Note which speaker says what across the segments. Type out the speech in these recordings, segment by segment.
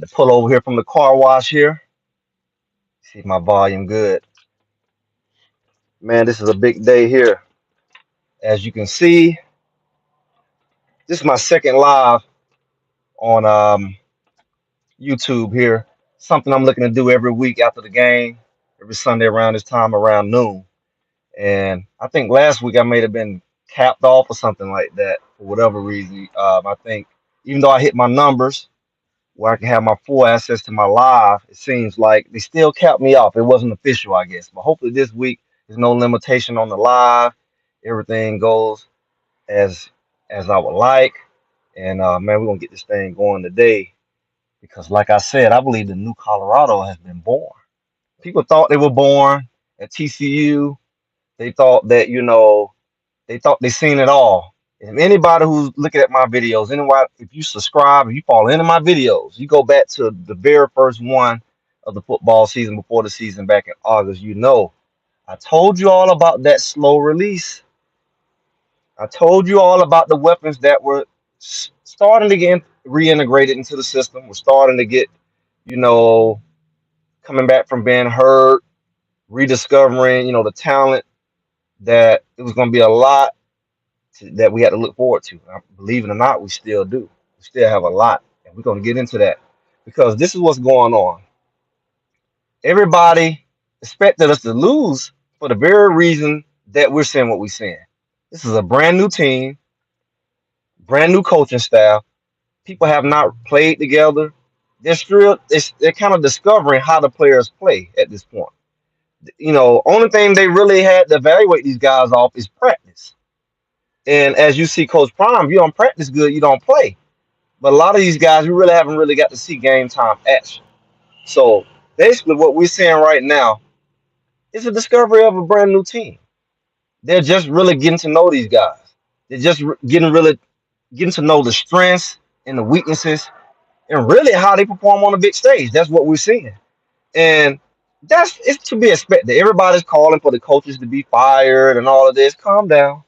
Speaker 1: Had to pull over here from the car wash here. See if my volume good. Man, this is a big day here. As you can see, this is my second live on YouTube here. Something I'm looking to do every week after the game, every Sunday around this time, around noon. And I think last week I may have been capped off or something like that for whatever reason. I think even though I hit my numbers where I can have my full access to my live, it seems like they still capped me off. It wasn't official, I guess. But hopefully this week there's no limitation on the live. Everything goes as I would like. And man, we're gonna get this thing going today because, like I said, I believe the new Colorado has been born. People thought they were born at TCU. They thought that they thought they seen it all. And anybody who's looking at my videos, anybody, if you subscribe, if you follow into my videos, you go back to the very first one of the football season before the season back in August. I told you all about that slow release. I told you all about the weapons that were starting to get reintegrated into the system. We're starting to get, you know, coming back from being hurt, rediscovering, the talent that it was going to be a lot that we had to look forward to. Believe it or not, we still do. We still have a lot, and we're going to get into that because this is what's going on. Everybody expected us to lose for the very reason that we're seeing what we're seeing. This is a brand new team, brand new coaching staff. People have not played together. They're kind of discovering how the players play at this point. Only thing they really had to evaluate these guys off is practice. And as you see, Coach Prime, you don't practice good, you don't play. But a lot of these guys, we really haven't really got to see game time action. So basically, what we're seeing right now is a discovery of a brand new team. They're just really getting to know these guys. They're just getting to know the strengths and the weaknesses and really how they perform on the big stage. That's what we're seeing. And it's to be expected. Everybody's calling for the coaches to be fired and all of this. Calm down.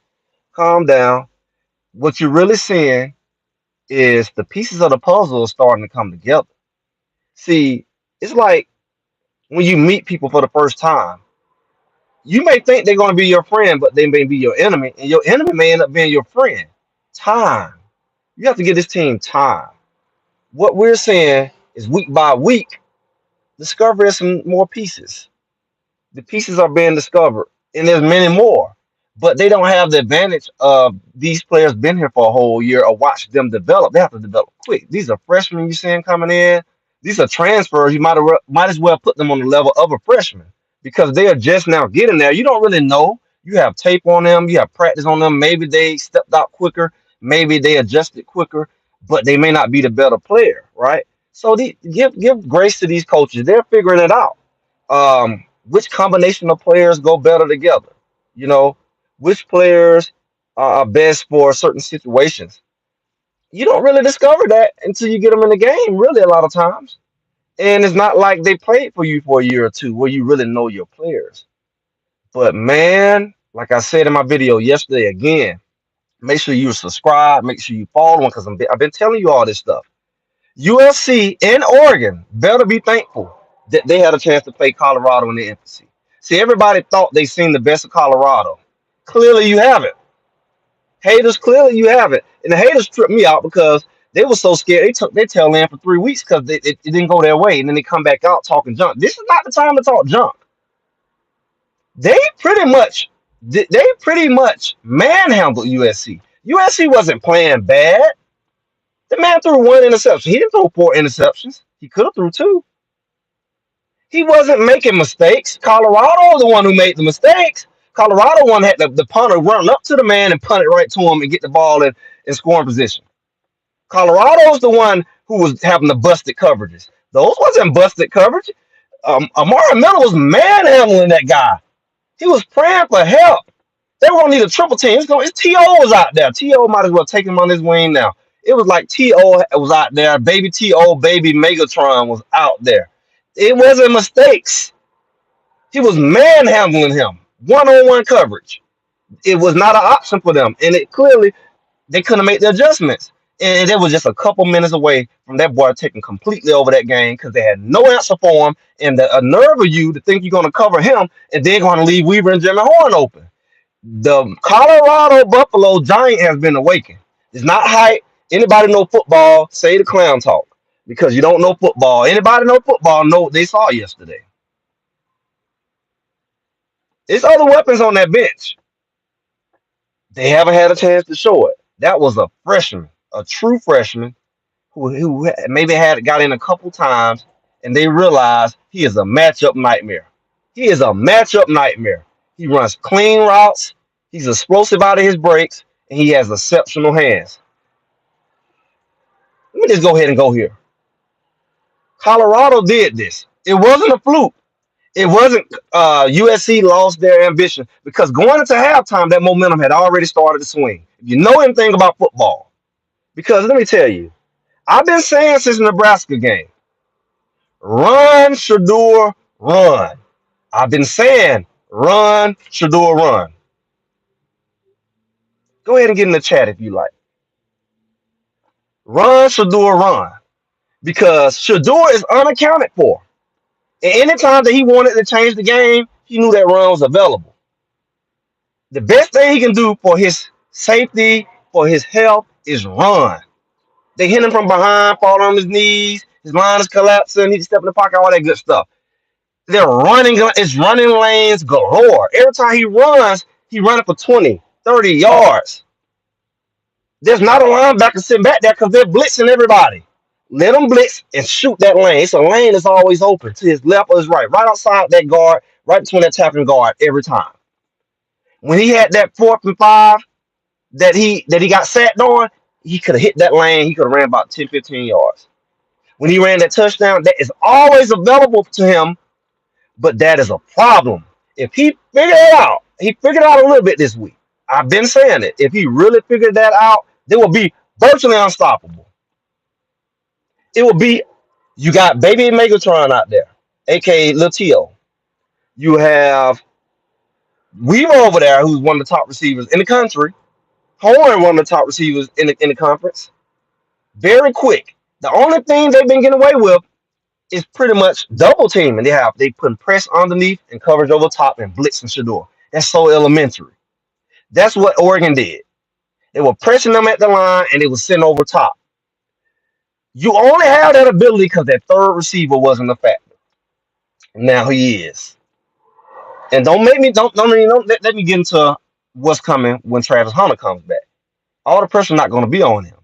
Speaker 1: Calm down. What you're really seeing is the pieces of the puzzle are starting to come together. See, it's like when you meet people for the first time, you may think they're going to be your friend, but they may be your enemy, and your enemy may end up being your friend. Time. You have to give this team time. What we're seeing is week by week, discovery of some more pieces. The pieces are being discovered, and there's many more. But they don't have the advantage of these players been here for a whole year or watch them develop. They have to develop quick. These are freshmen you're seeing coming in. These are transfers. You might as well put them on the level of a freshman because they are just now getting there. You don't really know. You have tape on them. You have practice on them. Maybe they stepped out quicker. Maybe they adjusted quicker, but they may not be the better player, right? So give grace to these coaches. They're figuring it out. Which combination of players go better together? You know, which players are best for certain situations. You don't really discover that until you get them in the game, really, a lot of times. And it's not like they played for you for a year or two where you really know your players. But man, like I said in my video yesterday, again, make sure you subscribe, make sure you follow because I've been telling you all this stuff. USC and Oregon better be thankful that they had a chance to play Colorado in their infancy. See, everybody thought they seen the best of Colorado. Clearly, you haven't. Haters, clearly you haven't. And the haters tripped me out because they were so scared. They took their tail in for 3 weeks because it didn't go their way. And then they come back out talking junk. This is not the time to talk junk. They pretty much manhandled USC. USC wasn't playing bad. The man threw one interception. He didn't throw 4 interceptions. He could have threw 2. He wasn't making mistakes. Colorado the one who made the mistakes. Colorado one had the punter run up to the man and punt it right to him and get the ball in scoring position. Colorado's the one who was having the busted coverages. Those wasn't busted coverage. Amari Miller was manhandling that guy. He was praying for help. They were gonna need a triple team. His T.O. was out there. T.O. might as well take him on his wing now. It was like T.O. was out there. Baby T.O., baby Megatron was out there. It wasn't mistakes. He was manhandling him. One-on-one coverage. It was not an option for them. And it clearly, they couldn't make the adjustments. And it was just a couple minutes away from that boy taking completely over that game because they had no answer for him. And a nerve of you to think you're going to cover him and then going to leave Weaver and Jimmy Horn open. The Colorado Buffalo Giant has been awakened. It's not hype. Anybody know football, say the clown talk. Because you don't know football. Anybody know football know what they saw yesterday. There's other weapons on that bench. They haven't had a chance to show it. That was a freshman, a true freshman who maybe had got in a couple times, and they realized he is a matchup nightmare. He is a matchup nightmare. He runs clean routes. He's explosive out of his breaks, and he has exceptional hands. Let me just go ahead and go here. Colorado did this. It wasn't a fluke. It wasn't USC lost their ambition because going into halftime, that momentum had already started to swing. If you know anything about football, because let me tell you, I've been saying since the Nebraska game, run, Shadur, run. I've been saying, run, Shadur, run. Go ahead and get in the chat if you like. Run, Shadur, run. Because Shadur is unaccounted for. And anytime that he wanted to change the game, he knew that run was available. The best thing he can do for his safety, for his health, is run. They hit him from behind, fall on his knees, his line is collapsing, he can step in the pocket, all that good stuff. They're running, it's running lanes galore. Every time he running for 20, 30 yards. There's not a linebacker sitting back there because they're blitzing everybody. Let them blitz and shoot that lane. It's a lane that's always open to his left or his right outside that guard, right between that tackling guard every time. When he had that 4th and 5 that he got sacked on, he could have hit that lane. He could have ran about 10, 15 yards. When he ran that touchdown, that is always available to him, but that is a problem. If he figured it out, he figured it out a little bit this week. I've been saying it. If he really figured that out, they will be virtually unstoppable. It will be, you got Baby Megatron out there, aka Lil Tio. You have Weaver over there, who's one of the top receivers in the country. Horn, one of the top receivers in the conference. Very quick. The only thing they've been getting away with is pretty much double teaming. They put press underneath and coverage over top and blitz and Shadur. That's so elementary. That's what Oregon did. They were pressing them at the line and they were sitting over top. You only have that ability because that third receiver wasn't a factor. Now he is. And don't let me get into what's coming when Travis Hunter comes back. All the pressure not going to be on him.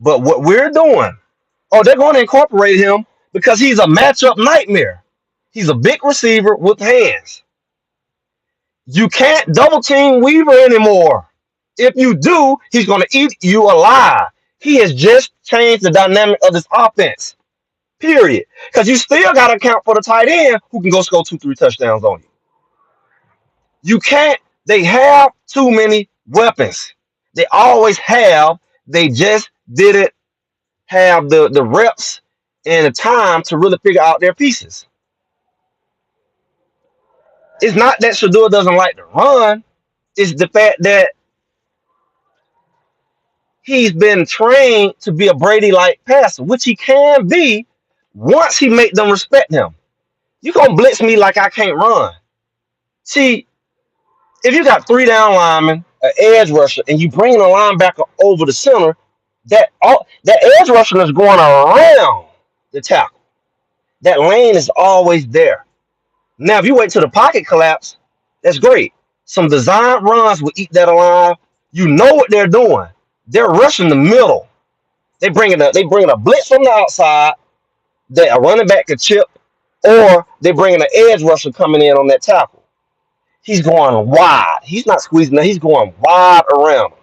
Speaker 1: But what we're doing, they're going to incorporate him because he's a matchup nightmare. He's a big receiver with hands. You can't double team Weaver anymore. If you do, he's going to eat you alive. He has just changed the dynamic of this offense. Period. Because you still got to account for the tight end who can go score 2-3 touchdowns on you. You can't. They have too many weapons. They always have. They just didn't have the reps and the time to really figure out their pieces. It's not that Shadur doesn't like to run. It's the fact that he's been trained to be a Brady-like passer, which he can be once he make them respect him. You gonna blitz me like I can't run. See, if you got 3 down linemen, an edge rusher, and you bring a linebacker over the center, that edge rusher is going around the tackle. That lane is always there. Now, if you wait till the pocket collapse, that's great. Some design runs will eat that alive. You know what they're doing. They're rushing the middle. They bringing a blitz from the outside that a running back could chip, or they bringing an edge rusher coming in on that tackle. He's going wide. He's not squeezing. He's going wide around him.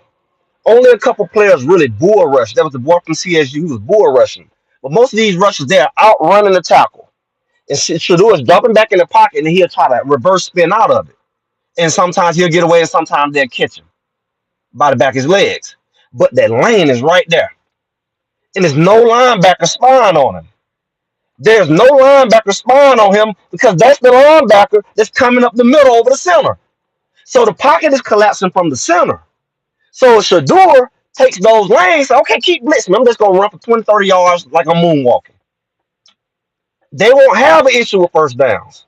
Speaker 1: Only a couple players really bull rush. That was the boy from CSU who was bull rushing. But most of these rushers, they're outrunning the tackle. And Shadur is dropping back in the pocket, and he'll try to reverse spin out of it. And sometimes he'll get away, and sometimes they'll catch him by the back of his legs. But that lane is right there. And there's no linebacker spine on him. There's no linebacker spine on him because that's the linebacker that's coming up the middle over the center. So the pocket is collapsing from the center. So Shadur takes those lanes. So, okay, keep blitzing. I'm just gonna run for 20, 30 yards like I'm moonwalking. They won't have an issue with first downs,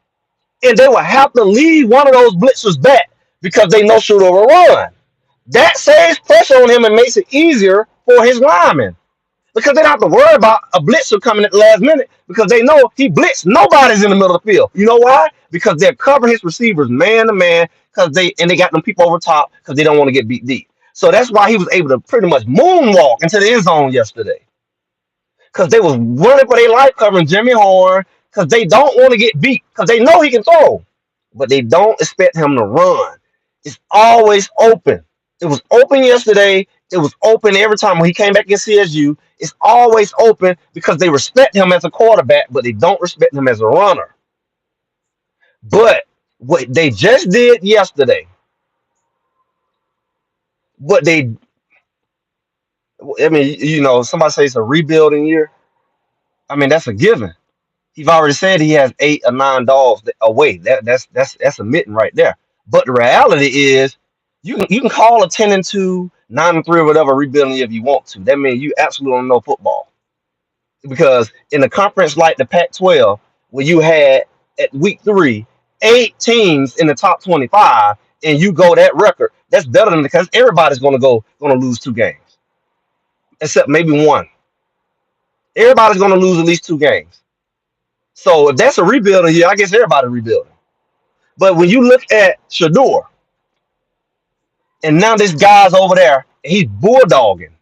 Speaker 1: and they will have to leave one of those blitzers back because they know Shadur will run. That saves pressure on him and makes it easier for his linemen because they don't have to worry about a blitzer coming at the last minute because they know he blitzed. Nobody's in the middle of the field. You know why? Because they're covering his receivers man to man because they got them people over top because they don't want to get beat deep. So that's why he was able to pretty much moonwalk into the end zone yesterday because they was running for their life covering Jimmy Horn because they don't want to get beat because they know he can throw, but they don't expect him to run. It's always open. It was open yesterday. It was open every time when he came back against CSU. It's always open because they respect him as a quarterback, but they don't respect him as a runner. But what they just did yesterday, what they, I mean, somebody says it's a rebuilding year. I mean, that's a given. He's already said he has 8 or 9 dogs away. That's admitting right there. But the reality is, you can call a 10-2, 9-3, or whatever rebuilding if you want to. That means you absolutely don't know football. Because in a conference like the Pac-12, where you had at week 3 8 teams in the top 25, and you go that record, that's better than because everybody's gonna lose 2 games, except maybe one. Everybody's gonna lose at least 2 games. So if that's a rebuilding year, I guess everybody's rebuilding. But when you look at Shadur, and now this guy's over there, he's bulldogging.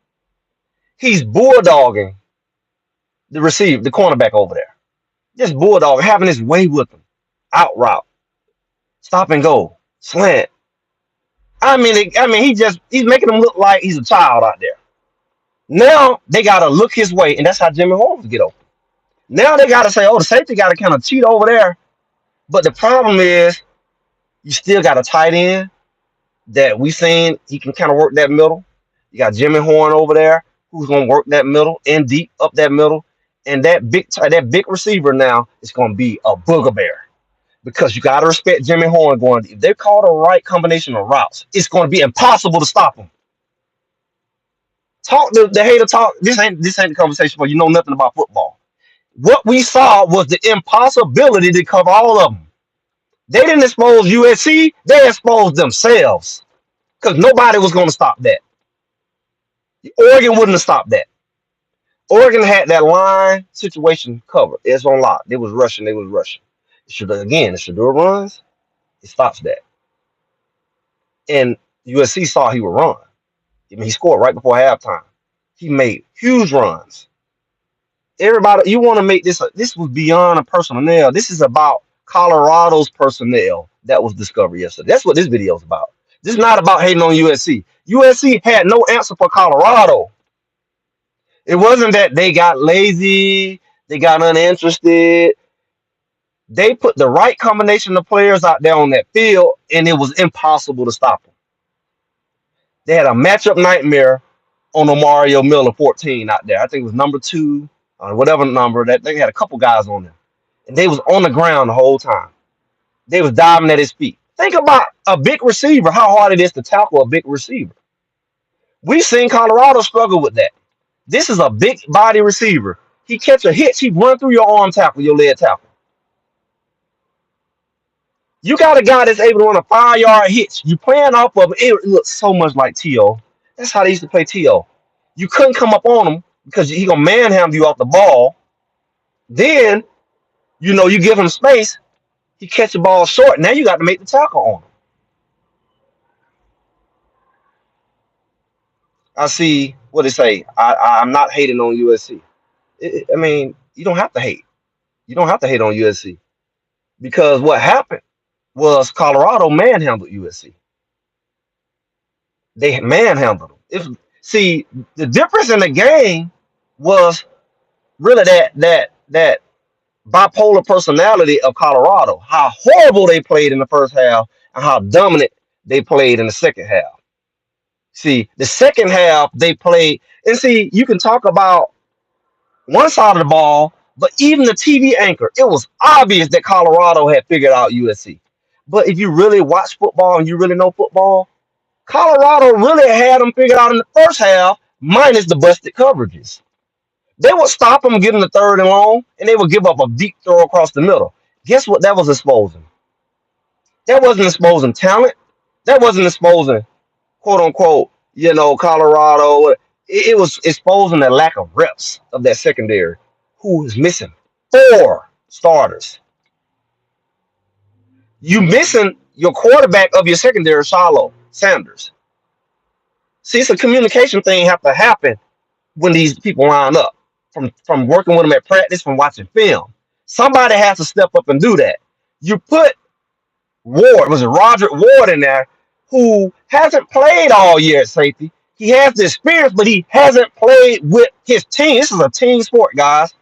Speaker 1: He's bulldogging the cornerback over there. Just bulldog, having his way with him. Out route, stop and go, slant. He's making him look like he's a child out there. Now they gotta look his way, and that's how Jimmy Holmes get open. Now they gotta say, oh, the safety gotta kind of cheat over there. But the problem is, you still got a tight end that we seen he can kind of work that middle. You got Jimmy Horn over there who's gonna work that middle and deep up that middle, and that big receiver now is gonna be a booger bear because you gotta respect Jimmy Horn going. If they call the right combination of routes, it's gonna be impossible to stop him. Talk the hater talk. This ain't the conversation for you know nothing about football. What we saw was the impossibility to cover all of them. They didn't expose USC, they exposed themselves because nobody was going to stop that. Oregon wouldn't have stopped that. Oregon had that line situation covered. It's on lock. They was rushing. If Shadur runs, it stops that. And USC saw he would run. I mean, he scored right before halftime. He made huge runs. Everybody, you want to make this was beyond a personnel. This is about Colorado's personnel that was discovered yesterday. That's what this video is about. This is not about hating on USC. USC had no answer for Colorado. It wasn't that they got lazy, they got uninterested. They put the right combination of players out there on that field, and it was impossible to stop them. They had a matchup nightmare on Mario Miller 14 out there. I think it was number 2, whatever number. That they had a couple guys on them, and they was on the ground the whole time. They was diving at his feet. Think about a big receiver, how hard it is to tackle a big receiver. We've seen Colorado struggle with that. This is a big body receiver. He catch a hitch, he run through your arm tackle, your leg tackle. You got a guy that's able to run a 5-yard hitch. You playing off of it looks so much like T.O. That's how they used to play T.O. You couldn't come up on him because he gonna manhandle you off the ball. Then, you give him space, he catch the ball short. Now you got to make the tackle on him. I see what they say. I'm not hating on USC. I mean, you don't have to hate. You don't have to hate on USC because what happened was Colorado manhandled USC. They manhandled them. See, the difference in the game was really that bipolar personality of Colorado. How horrible they played in the first half and how dominant they played in the second half. See, the second half they played, and see, you can talk about one side of the ball, but even the TV anchor, it was obvious that Colorado had figured out USC. But if you really watch football and you really know football, Colorado really had them figured out in the first half, minus the busted coverages. They would stop them getting the third and long, and they would give up a deep throw across the middle. Guess what that was exposing? That wasn't exposing talent. That wasn't exposing, quote unquote, Colorado. It was exposing the lack of reps of that secondary, who is missing 4 starters. You missing your quarterback of your secondary, Shiloh Sanders. See, it's a communication thing have to happen when these people line up. From working with them at practice, from watching film. Somebody has to step up and do that. You put Ward, was it Roderick Ward in there, who hasn't played all year at safety. He has the experience, but he hasn't played with his team. This is a team sport, guys.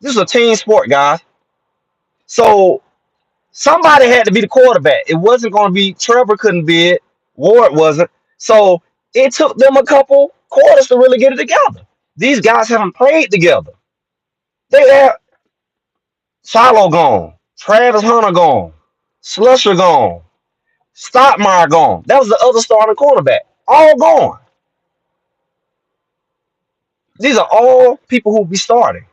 Speaker 1: This is a team sport, guys. So somebody had to be the quarterback. It wasn't going to be Trevor. Couldn't be it. Ward wasn't. So it took them a couple quarters to really get it together. These guys haven't played together. They have Shiloh gone, Travis Hunter gone, Slusher gone, Stottmeyer gone. That was the other starting cornerback. All gone. These are all people who be starting.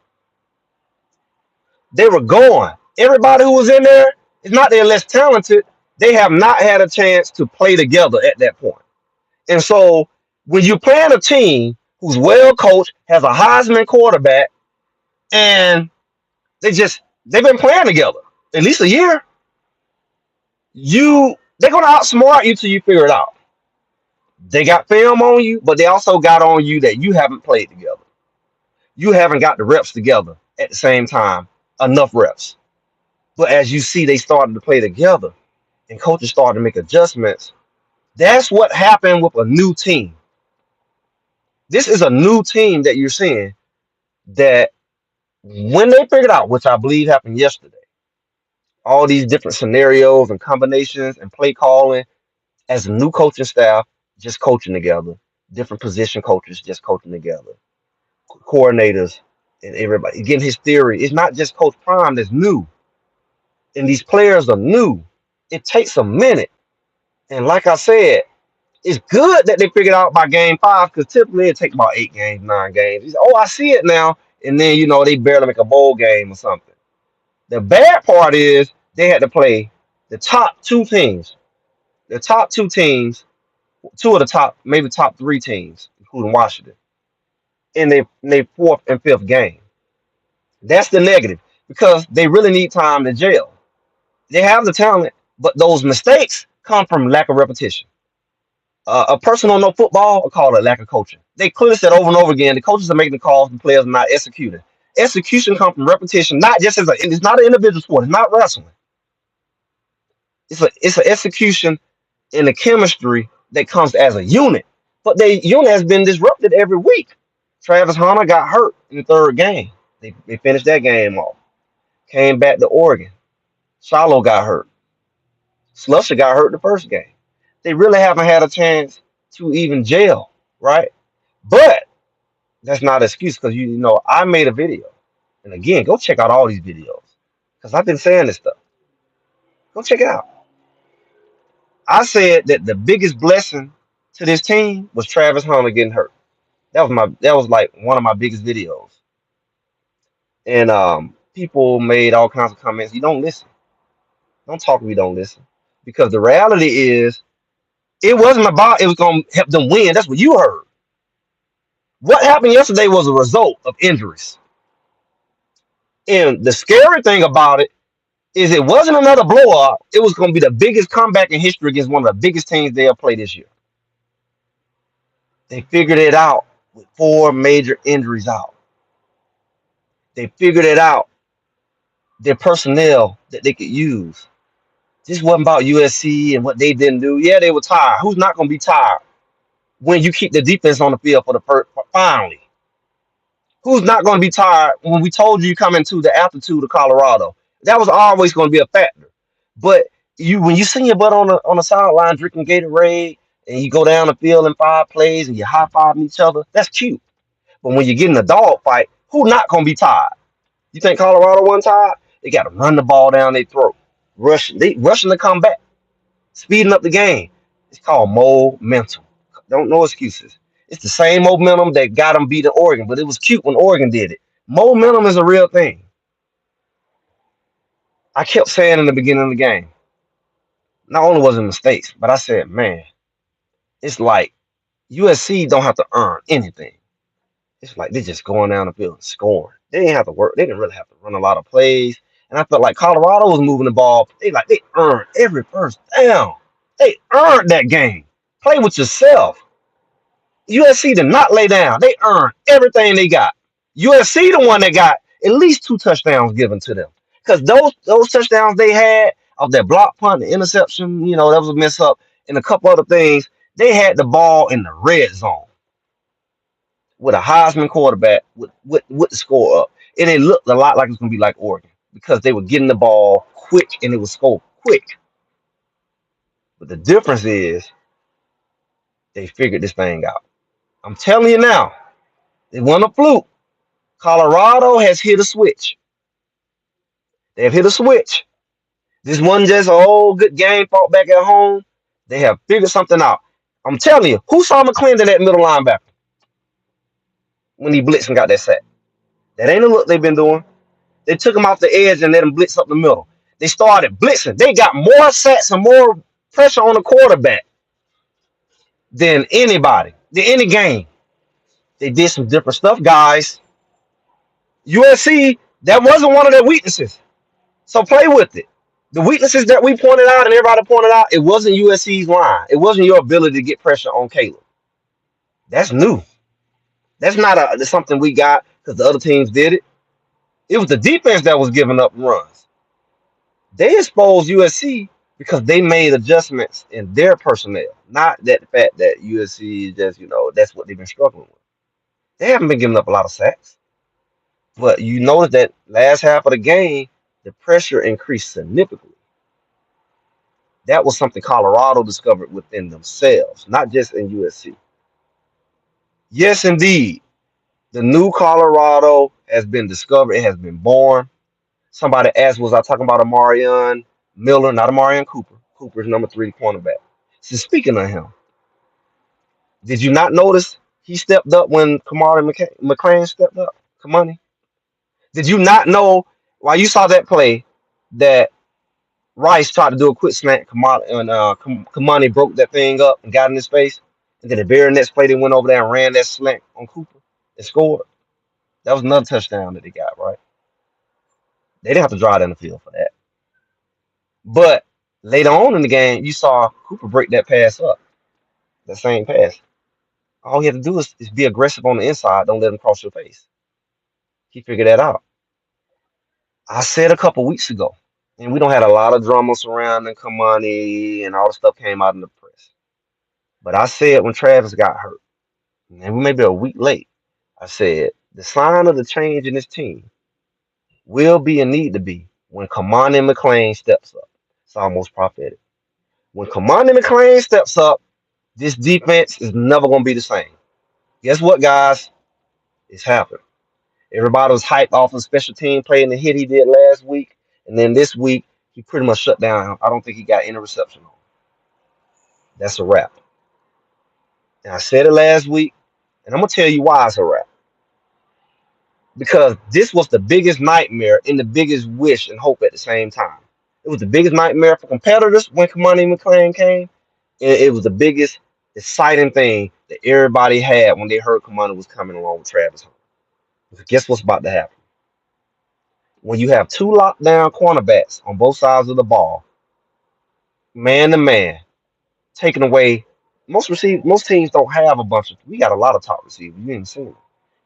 Speaker 1: They were gone. Everybody who was in there, it's not they're less talented. They have not had a chance to play together at that point. And so when you're playing a team who's well coached, has a Heisman quarterback, and they've been playing together at least a year, they're gonna outsmart you till you figure it out. They got film on you, but they also got on you that you haven't played together. You haven't got the reps together at the same time, enough reps. But as you see, they started to play together, and coaches started to make adjustments. That's what happened with a new team. This is a new team that you're seeing that when they figured out, which I believe happened yesterday, all these different scenarios and combinations and play calling as a new coaching staff, just coaching together, different position coaches just coaching together, coordinators and everybody getting his theory. It's not just Coach Prime that's new, and these players are new. It takes a minute, and like I said, it's good that they figured out by game 5 because typically it takes about 8 games, 9 games. Oh, I see it now, and then they barely make a bowl game or something. The bad part is they had to play the top 2 teams. The top 2 teams, 2 of the top, maybe top 3 teams, including Washington, in their 4th and 5th game. That's the negative because they really need time to gel. They have the talent, but those mistakes come from lack of repetition. A person don't know football will call it lack of coaching. They clearly said over and over again, the coaches are making the calls, the players are not executing. Execution comes from repetition, not just it's not an individual sport. It's not wrestling. It's an execution in the chemistry that comes as a unit. But the unit has been disrupted every week. Travis Hunter got hurt in the 3rd game. They finished that game off. Came back to Oregon. Shiloh got hurt. Slusher got hurt the 1st game. They really haven't had a chance to even gel, right? But that's not an excuse because I made a video. And again, go check out all these videos because I've been saying this stuff. Go check it out. I said that the biggest blessing to this team was Travis Hunter getting hurt. That was like one of my biggest videos. And people made all kinds of comments. You don't listen. Don't talk if you don't listen. Because the reality is, it wasn't about it was going to help them win. That's what you heard. What happened yesterday was a result of injuries. And the scary thing about it is it wasn't another blowout. It was going to be the biggest comeback in history against one of the biggest teams they'll play this year. They figured it out with 4 major injuries out. They figured it out. Their personnel that they could use. This wasn't about USC and what they didn't do. Yeah, they were tired. Who's not going to be tired when you keep the defense on the field for finally? Who's not going to be tired when we told you come into the altitude of Colorado? That was always going to be a factor. But when you see your butt on the sideline drinking Gatorade and you go down the field in 5 plays and you high fiving each other, that's cute. But when you get in a dog fight, who not going to be tired? You think Colorado wasn't tired? They got to run the ball down their throat, rushing to come back, speeding up the game. It's called momentum. Don't no excuses. It's the same momentum that got them beating Oregon, but it was cute when Oregon did it. Momentum is a real thing. I kept saying in the beginning of the game, not only was it mistakes, but I said, man, it's like USC don't have to earn anything. It's like they're just going down the field and scoring. They didn't have to work. They didn't really have to run a lot of plays. And I felt like Colorado was moving the ball. They earned every first down. They earned that game. Play with yourself. USC did not lay down. They earned everything they got. USC the one that got at least 2 touchdowns given to them. Because those touchdowns they had of that block punt, the interception, that was a mess up, and a couple other things, they had the ball in the red zone with a Heisman quarterback with the score up. And it looked a lot like it was going to be like Oregon because they were getting the ball quick and it was scored quick. But the difference is they figured this thing out. I'm telling you now, it wasn't a fluke. Colorado has hit a switch. They have hit a switch. This wasn't just an old good game fought back at home. They have figured something out. I'm telling you, who saw McClendon at middle linebacker when he blitzed and got that sack? That ain't a look they've been doing. They took him off the edge and let him blitz up the middle. They started blitzing. They got more sacks and more pressure on the quarterback than anybody, than any game. They did some different stuff, guys. USC, that wasn't one of their weaknesses. So play with it. The weaknesses that we pointed out and everybody pointed out, it wasn't USC's line. It wasn't your ability to get pressure on Caleb. That's new. That's not something we got because the other teams did it. It was the defense that was giving up runs. They exposed USC because they made adjustments in their personnel, not that the fact that USC is just, that's what they've been struggling with. They haven't been giving up a lot of sacks. But you notice that last half of the game, the pressure increased significantly. That was something Colorado discovered within themselves, not just in USC. Yes, indeed. The new Colorado has been discovered. It has been born. Somebody asked, was I talking about Amarian Miller, not Amarian Cooper? Cooper's number 3 cornerback. So speaking of him, did you not notice he stepped up when Kamari McClain stepped up? Kamani? Did you not know while you saw that play that Rice tried to do a quick slant, Kamani broke that thing up and got in his face, and then the very next play they went over there and ran that slant on Cooper and scored? That was another touchdown that they got, right? They didn't have to drive down the field for that. But later on in the game, you saw Cooper break that pass up, that same pass. All he had to do is be aggressive on the inside. Don't let him cross your face. He figured that out. I said a couple weeks ago, and we don't had a lot of drama surrounding Kamani and all the stuff came out in the press. But I said when Travis got hurt, and we may be a week late, I said the sign of the change in this team will be and need to be when Kamani McClain steps up. It's almost prophetic. When Kamani McClain steps up, this defense is never going to be the same. Guess what, guys? It's happened. Everybody was hyped off of special team playing the hit he did last week. And then this week, he pretty much shut down. I don't think he got any reception on. That's a wrap. And I said it last week, and I'm going to tell you why it's a wrap. Because this was the biggest nightmare and the biggest wish and hope at the same time. It was the biggest nightmare for competitors when Kamani McClain came. And it was the biggest exciting thing that everybody had when they heard Kamani was coming along with Travis. Guess what's about to happen? When you have 2 lockdown cornerbacks on both sides of the ball, man to man, taking away most teams don't have a bunch of. We got a lot of top receivers. You ain't seen them.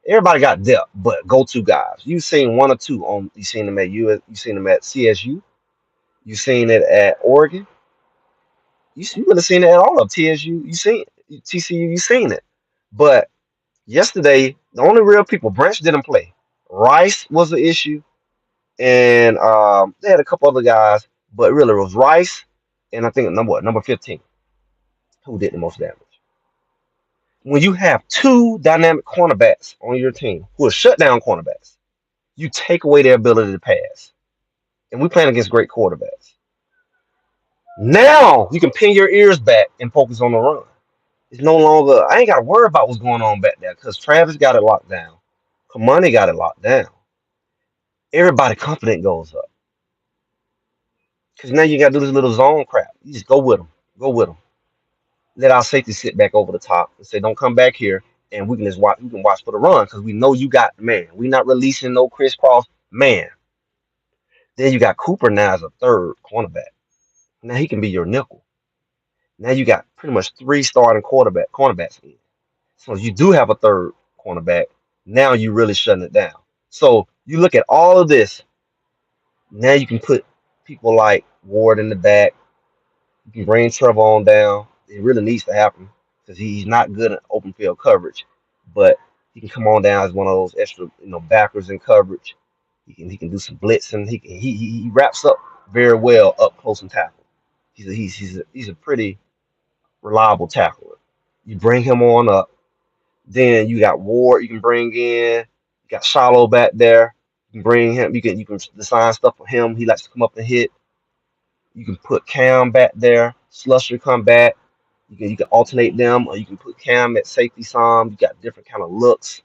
Speaker 1: Everybody got depth, but go-to guys. You've seen 1 or 2 on. You seen them at US. You seen them at CSU. You seen it at Oregon. You would have seen it at all of TSU. You seen TCU. You seen it. But yesterday, the only real people, Branch didn't play. Rice was the issue, and they had a couple other guys, but really it was Rice and I think number 15 who did the most damage. When you have 2 dynamic cornerbacks on your team who are shutdown cornerbacks, you take away their ability to pass. And we're playing against great quarterbacks. Now you can pin your ears back and focus on the run. It's no longer, I ain't got to worry about what's going on back there because Travis got it locked down. Kamani got it locked down. Everybody confident goes up. Because now you got to do this little zone crap. You just go with them. Go with them. Let our safety sit back over the top and say, don't come back here. And we can just watch. We can watch for the run because we know you got man. We not releasing no crisscross man. Then you got Cooper now as a third cornerback. Now he can be your nickel. Now you got pretty much three starting cornerbacks in. So you do have a third cornerback. Now you really shutting it down. So you look at all of this. Now you can put people like Ward in the back. You can bring Trevor on down. It really needs to happen because he's not good at open field coverage, but he can come on down as one of those extra, backers in coverage. He can do some blitzing. He wraps up very well up close and tackle. He's a pretty reliable tackler. You bring him on up. Then you got Ward you can bring in. You got Shallow back there. You can bring him. You can design stuff for him. He likes to come up and hit. You can put Cam back there. Slusher come back. You can alternate them, or you can put Cam at safety some. You got different kind of looks.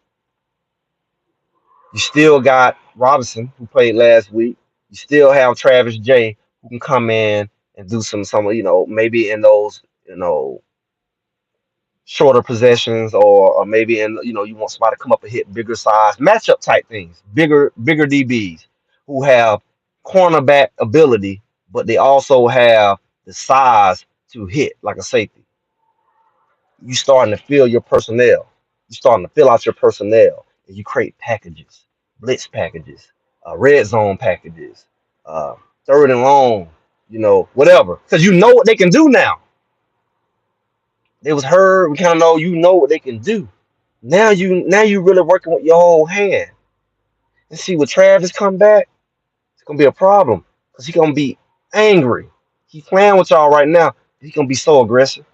Speaker 1: You still got Robinson, who played last week. You still have Travis J, who can come in and do some maybe in those, shorter possessions, or maybe you want somebody to come up and hit bigger size, matchup type things, bigger DBs who have cornerback ability, but they also have the size to hit like a safety. You starting to fill your personnel. You starting to fill out your personnel, and you create packages, blitz packages, red zone packages, uh, third and long, whatever, because you know what they can do now. It was heard. We kind of know what they can do. Now you really working with your whole hand. And see, when Travis come back, it's gonna be a problem because he's gonna be angry. He's playing with y'all right now. He's gonna be so aggressive.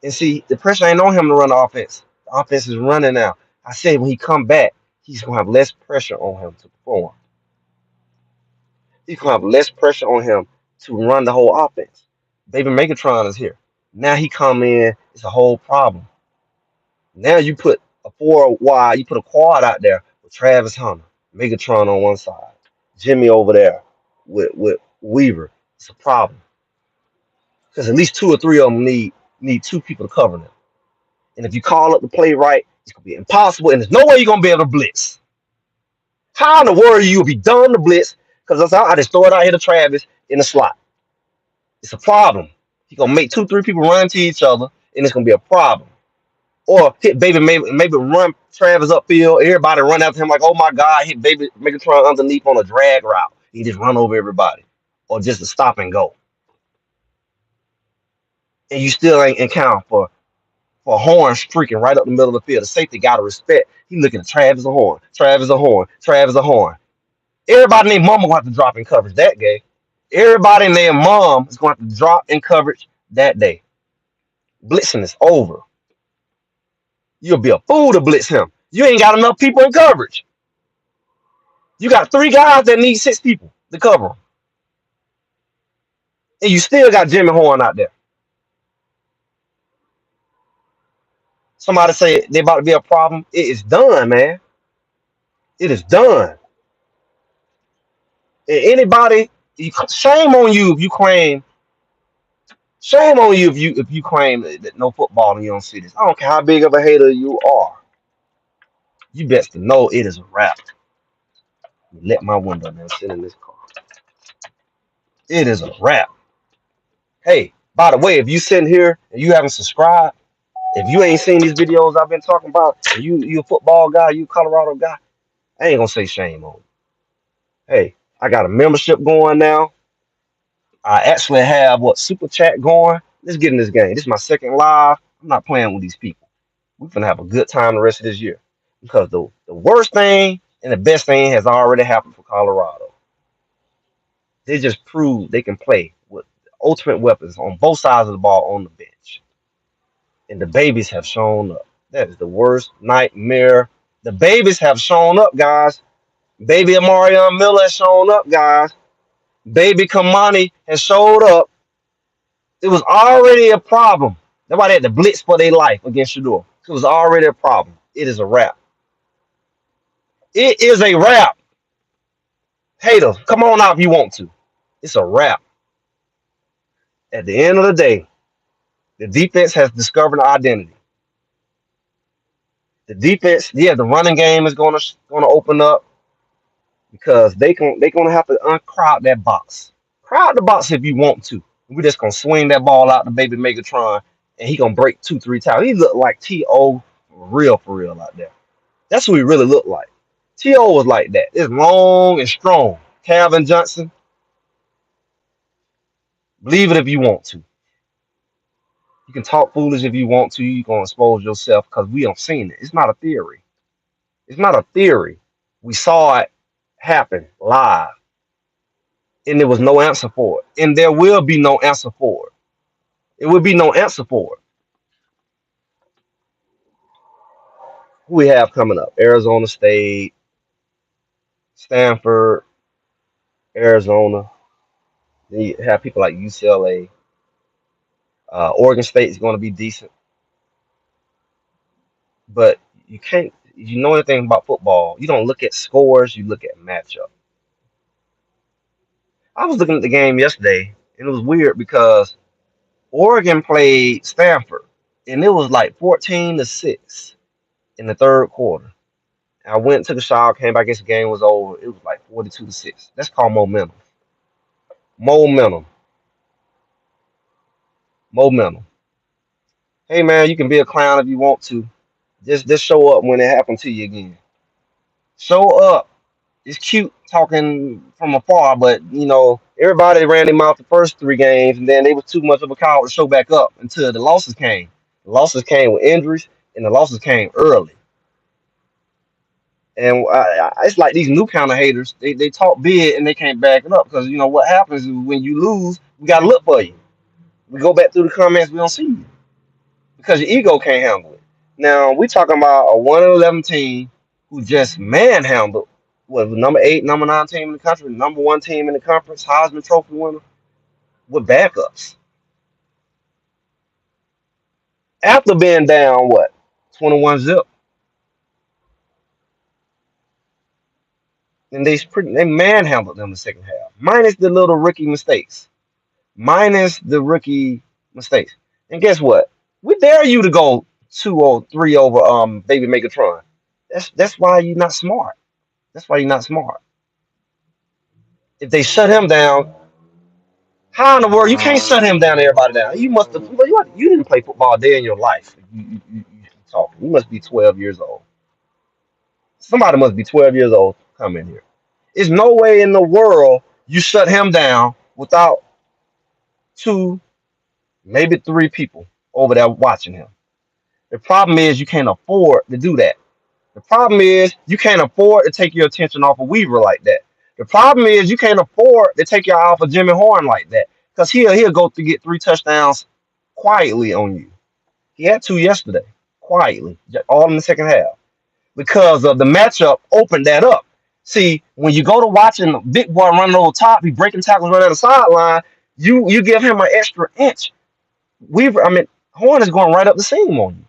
Speaker 1: And see, the pressure ain't on him to run the offense. The offense is running now. I said when he come back, he's gonna have less pressure on him to perform. He's gonna have less pressure on him to run the whole offense. Baby Megatron is here. Now he come in, it's a whole problem. Now you put a four wide, you put a quad out there with Travis Hunter, Megatron on one side, Jimmy over there with Weaver. It's a problem because at least two or three of them need two people to cover them. And if you call up the play right, it's gonna be impossible, and there's no way you're gonna be able to blitz. How in the world you'll be done to blitz? Because I just throw it out here to Travis in the slot. It's a problem. He's gonna make two, three people run into each other, and it's gonna be a problem. Or hit baby, maybe run Travis upfield. Everybody run after him like, oh my God, hit baby Megatron underneath on a drag route. He just run over everybody. Or just a stop and go. And you still ain't account for horns freaking right up the middle of the field. The safety gotta respect. He looking at Travis a horn. Travis a horn. Travis a horn. Everybody named mama gonna have to drop in coverage that day. Everybody named mom is gonna have to drop in coverage that day. Blitzing is over. You'll be a fool to blitz him. You ain't got enough people in coverage. You got three guys that need six people to cover them. And you still got Jimmy Horn out there. Somebody say they about to be a problem. It is done, man. It is done. And anybody, shame on you if you claim. Shame on you if you claim that no football and you don't see this. I don't care how big of a hater you are. You best to know it is a wrap. Let my window down. Sit in this car. It is a wrap. Hey, by the way, if you sitting here and you haven't subscribed, if you ain't seen these videos I've been talking about, you a football guy, you a Colorado guy, I ain't gonna say shame on you. Hey, I got a membership going now. I actually have super chat going. Let's get in this game. This is my second live. I'm not playing with these people. We're gonna have a good time the rest of this year. Because the worst thing and the best thing has already happened for Colorado. They just proved they can play with ultimate weapons on both sides of the ball on the bench. And the babies have shown up. That is the worst nightmare. The babies have shown up, guys. Baby Amarion Miller has shown up, guys. Baby Kamani has showed up. It was already a problem. That's why they had to blitz for their life against Shadur. It was already a problem. It is a wrap. It is a wrap. Haters, come on out if you want to. It's a wrap. At the end of the day, the defense has discovered an identity. The defense, yeah, the running game is gonna open up because they're gonna have to uncrowd that box. Crowd the box if you want to. We're just gonna swing that ball out to baby Megatron and he gonna break 2-3 times. He looked like T.O. For real out there. That's what he really looked like. T.O. was like that. It's long and strong. Calvin Johnson, believe it if you want to. You can talk foolish if you want to. You're gonna expose yourself because we don't seen it. It's not a theory. It's not a theory. We saw it happen live, and there was no answer for it. And there will be no answer for it. It will be no answer for it. Who we have coming up? Arizona State, Stanford, Arizona. Then you have people like UCLA. Oregon State is going to be decent, but you can't. You know anything about football? You don't look at scores. You look at matchup. I was looking at the game yesterday, and it was weird because Oregon played Stanford, and it was like 14-6 in the third quarter. I went, took a shower, came back, I guess the game was over. It was like 42-6. That's called momentum. Momentum. Momentum. Hey man, you can be a clown if you want to. Just show up when it happened to you again. Show up. It's cute talking from afar, but you know, everybody ran their mouth the first 3 games, and then they was too much of a coward to show back up until the losses came. The losses came with injuries, and the losses came early. And it's like these new kind of haters. They talk big and they can't back it up because you know what happens is when you lose, we gotta look for you. We go back through the comments, we don't see you because your ego can't handle it. Now we talking about a 1-11 team who just manhandled what was number 8, number 9 team in the country, number 1 team in the conference, Heisman Trophy winner with backups after being down what 21-0, and they manhandled them the second half, minus the little rookie mistakes. Minus the rookie mistakes. And guess what? We dare you to go 2 or 3 over baby Megatron. That's why you're not smart. That's why you're not smart. If they shut him down, how in the world you can't shut him down? Everybody down. You must have. You didn't play football a day in your life. You talking. You must be 12 years old. Somebody must be 12 years old. Come in here. There's no way in the world you shut him down without 2, maybe 3 people over there watching him. The problem is you can't afford to do that. The problem is you can't afford to take your attention off of Weaver like that. The problem is you can't afford to take your eye off of Jimmy Horn like that. Because he'll go to get 3 touchdowns quietly on you. He had 2 yesterday, quietly, all in the second half. Because of the matchup opened that up. See, when you go to watching the big boy running over top, he breaking tackles right on the sideline, you give him an extra inch. Horn is going right up the seam on you.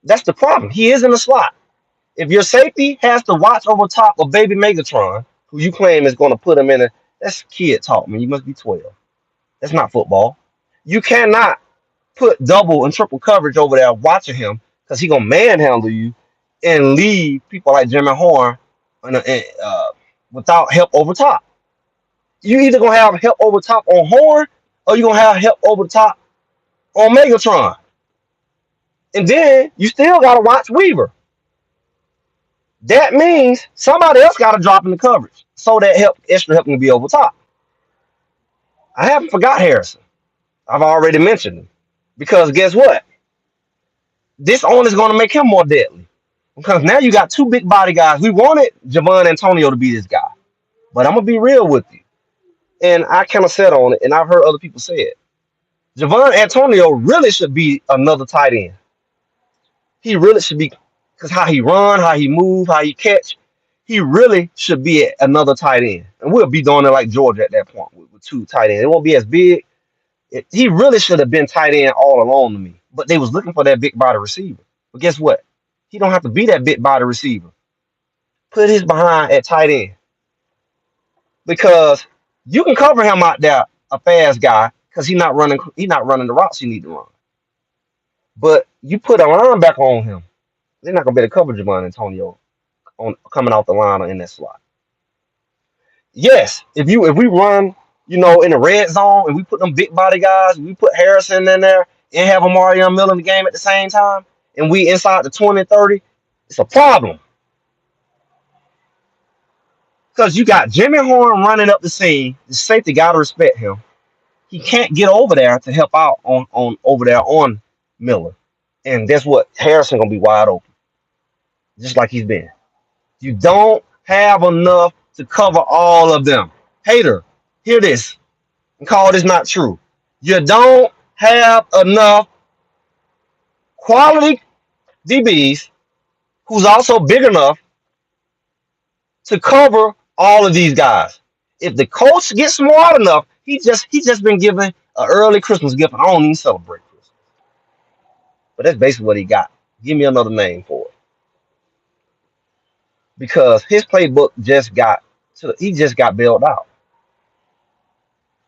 Speaker 1: That's the problem. He is in the slot. If your safety has to watch over top of baby Megatron, who you claim is going to put him in that's kid talk, man. You must be 12. That's not football. You cannot put double and triple coverage over there watching him because he's going to manhandle you and leave people like Jimmy Horn without help over top. You either going to have help over top on Horn or you're going to have help over top on Megatron. And then you still got to watch Weaver. That means somebody else got to drop in the coverage so that extra help can be over top. I haven't forgot Harrison. I've already mentioned him. Because guess what? This only is going to make him more deadly. Because now you got 2 big body guys. We wanted Javon Antonio to be this guy. But I'm going to be real with you. And I kind of said on it, and I've heard other people say it. Javon Antonio really should be another tight end. He really should be, because how he run, how he move, how he catch. he really should be at another tight end. And we'll be doing it like Georgia at that point with two tight ends. It won't be as big. He really should have been tight end all along to me. But they was looking for that big body receiver. But guess what? He don't have to be that big body receiver. Put his behind at tight end. Because you can cover him out there, a fast guy, because he's not running the routes you need to run. But you put a linebacker on him, they're not gonna be able to cover Javon Antonio on coming off the line or in that slot. Yes, if we run, in the red zone and we put them big body guys, we put Harrison in there and have Amari Miller in the game at the same time, and we inside the 20, 30, it's a problem. Because you got Jimmy Horn running up the seam, the safety gotta respect him. He can't get over there to help out on over there on Miller. And guess what? Harrison gonna be wide open, just like he's been. You don't have enough to cover all of them. Hater, hear this and call this not true. You don't have enough quality DBs who's also big enough to cover all of these guys. If the coach gets smart enough, he just been given an early Christmas gift, and I don't even celebrate Christmas. But that's basically what he got. Give me another name for it. Because his playbook just got bailed out.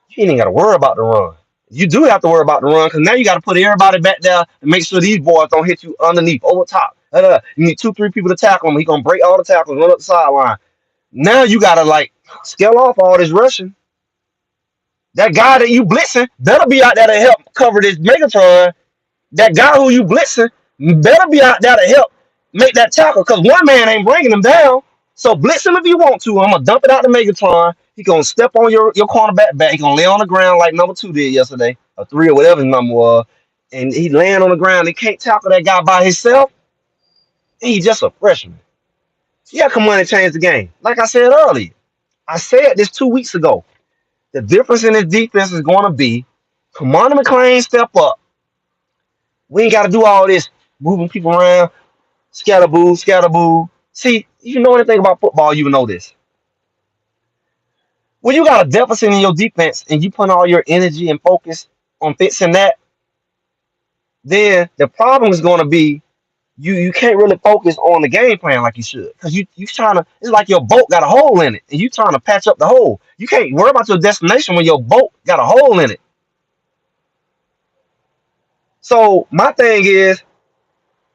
Speaker 1: You ain't got to worry about the run. You do have to worry about the run because now you got to put everybody back there and make sure these boys don't hit you underneath, over top. You need 2, 3 people to tackle him. He gonna break all the tackles, run up the sideline. Now you gotta scale off all this rushing. That guy that you blitzing better be out there to help cover this Megatron. That guy who you blitzing better be out there to help make that tackle because one man ain't bringing him down. So blitz him if you want to. I'm gonna dump it out to Megatron. He gonna step on your cornerback back. He gonna lay on the ground like number 2 did yesterday, or 3 or whatever his number was, and he laying on the ground. He can't tackle that guy by himself. And he's just a freshman. Yeah, come on and change the game. Like I said earlier, I said this 2 weeks ago. The difference in this defense is going to be Commander McClain step up. We ain't got to do all this moving people around, scatterboo, scatterboo. See, if you know anything about football, you know this. When you got a deficit in your defense and you put all your energy and focus on fixing that, then the problem is going to be you can't really focus on the game plan like you should because you trying to. It's like your boat got a hole in it and you trying to patch up the hole. You can't worry about your destination when your boat got a hole in it. So my thing is,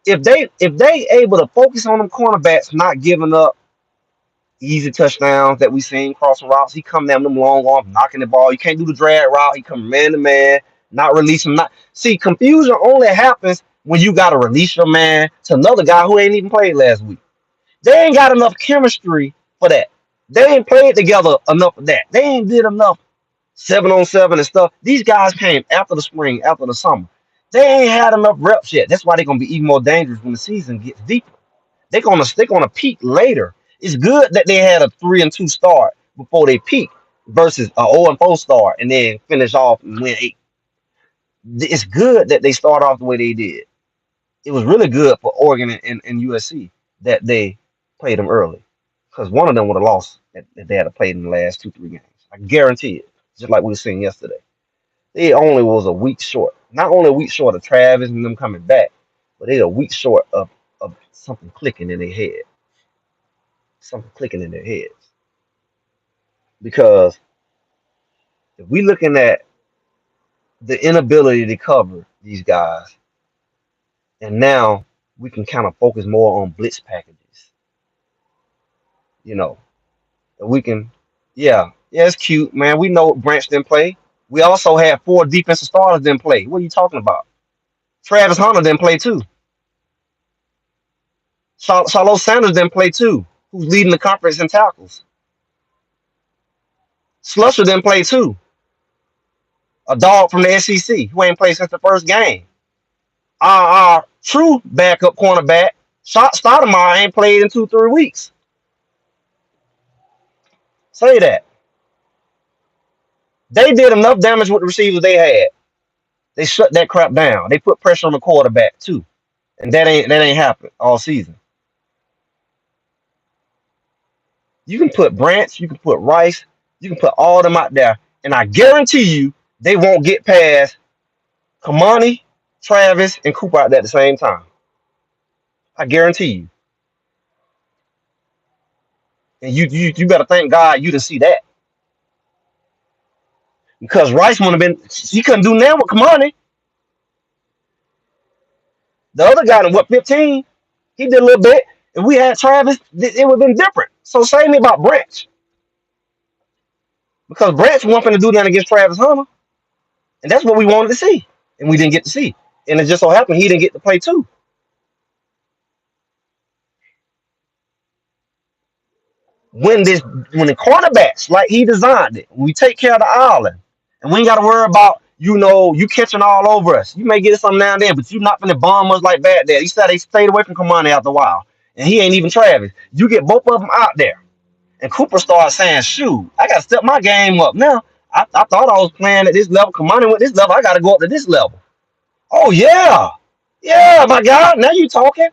Speaker 1: if they able to focus on them cornerbacks, not giving up easy touchdowns that we seen crossing routes, he come down them long arms, knocking the ball. You can't do the drag route. He come man to man, not releasing. Not see confusion only happens when you got to release your man to another guy who ain't even played last week. They ain't got enough chemistry for that. They ain't played together enough of that. They ain't did enough 7-on-7 and stuff. These guys came after the spring, after the summer. They ain't had enough reps yet. That's why they're gonna be even more dangerous when the season gets deeper. They're gonna peak later. It's good that they had a 3-2 start before they peak versus a 0-4 start and then finish off and win 8. It's good that they start off the way they did. It was really good for Oregon and USC that they played them early because one of them would have lost if they had played in the last 2, 3 games. I guarantee it. Just like we were seeing yesterday. They only was a week short. Not only a week short of Travis and them coming back, but they a week short of something clicking in their head. Something clicking in their heads. Because if we looking at the inability to cover these guys, and now we can kind of focus more on blitz packages. We can, yeah, it's cute, man. We know Branch didn't play. We also had 4 defensive starters didn't play. What are you talking about? Travis Hunter didn't play too. Charlotte Sanders didn't play too. Who's leading the conference in tackles? Slusher didn't play too. A dog from the SEC who ain't played since the first game. Our true backup cornerback, Stoudemire, ain't played in 2, 3 weeks. Say that. They did enough damage with the receivers they had. They shut that crap down. They put pressure on the quarterback too. And that ain't happened all season. You can put Branch, you can put Rice, you can put all of them out there, and I guarantee you they won't get past Kamani, Travis, and Cooper out there at the same time. I guarantee you. And you better thank God you didn't see that. Because Rice would have been, he couldn't do now with Kamani. The other guy in what 15, he did a little bit. If we had Travis, it would have been different. So say me about Branch. Because Branch wasn't going to do nothing against Travis Hunter. And that's what we wanted to see. And we didn't get to see. And it just so happened he didn't get to play too. When the cornerbacks, like he designed it, we take care of the island. And we ain't got to worry about, you catching all over us. You may get some now and then, but you're not going to bomb us like that there. You said they stayed away from Kamani after a while. And he ain't even Travis. You get both of them out there. And Cooper started saying, shoot, I got to step my game up. Now, I thought I was playing at this level. Kamani went this level. I got to go up to this level. Oh, yeah. Yeah, my God. Now you talking.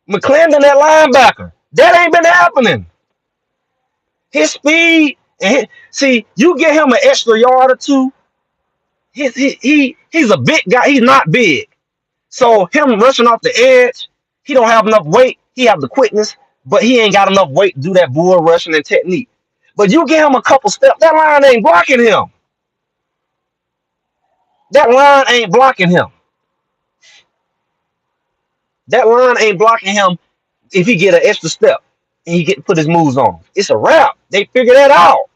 Speaker 1: McClendon, that linebacker. That ain't been happening. His speed, and see, you get him an extra yard or two. He's a big guy. He's not big. So him rushing off the edge, he don't have enough weight. He have the quickness, but he ain't got enough weight to do that bull rushing and technique. But you give him a couple steps, that line ain't blocking him. That line ain't blocking him. That line ain't blocking him if he get an extra step and he get to put his moves on. It's a wrap. They figure that out.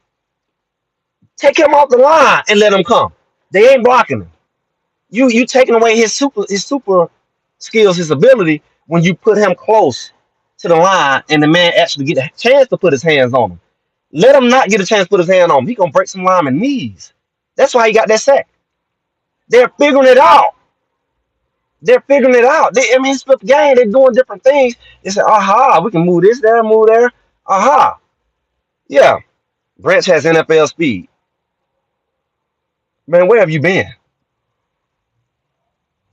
Speaker 1: Take him off the line and let him come. They ain't blocking him. You taking away his super skills, his ability when you put him close to the line and the man actually get a chance to put his hands on him. Let him not get a chance to put his hand on him. He gonna break some lineman knees. That's why he got that sack. They're figuring it out. They're figuring it out. It's the game. They're doing different things. They say, aha, we can move this there, move there. Aha. Yeah. Branch has NFL speed. Man, where have you been?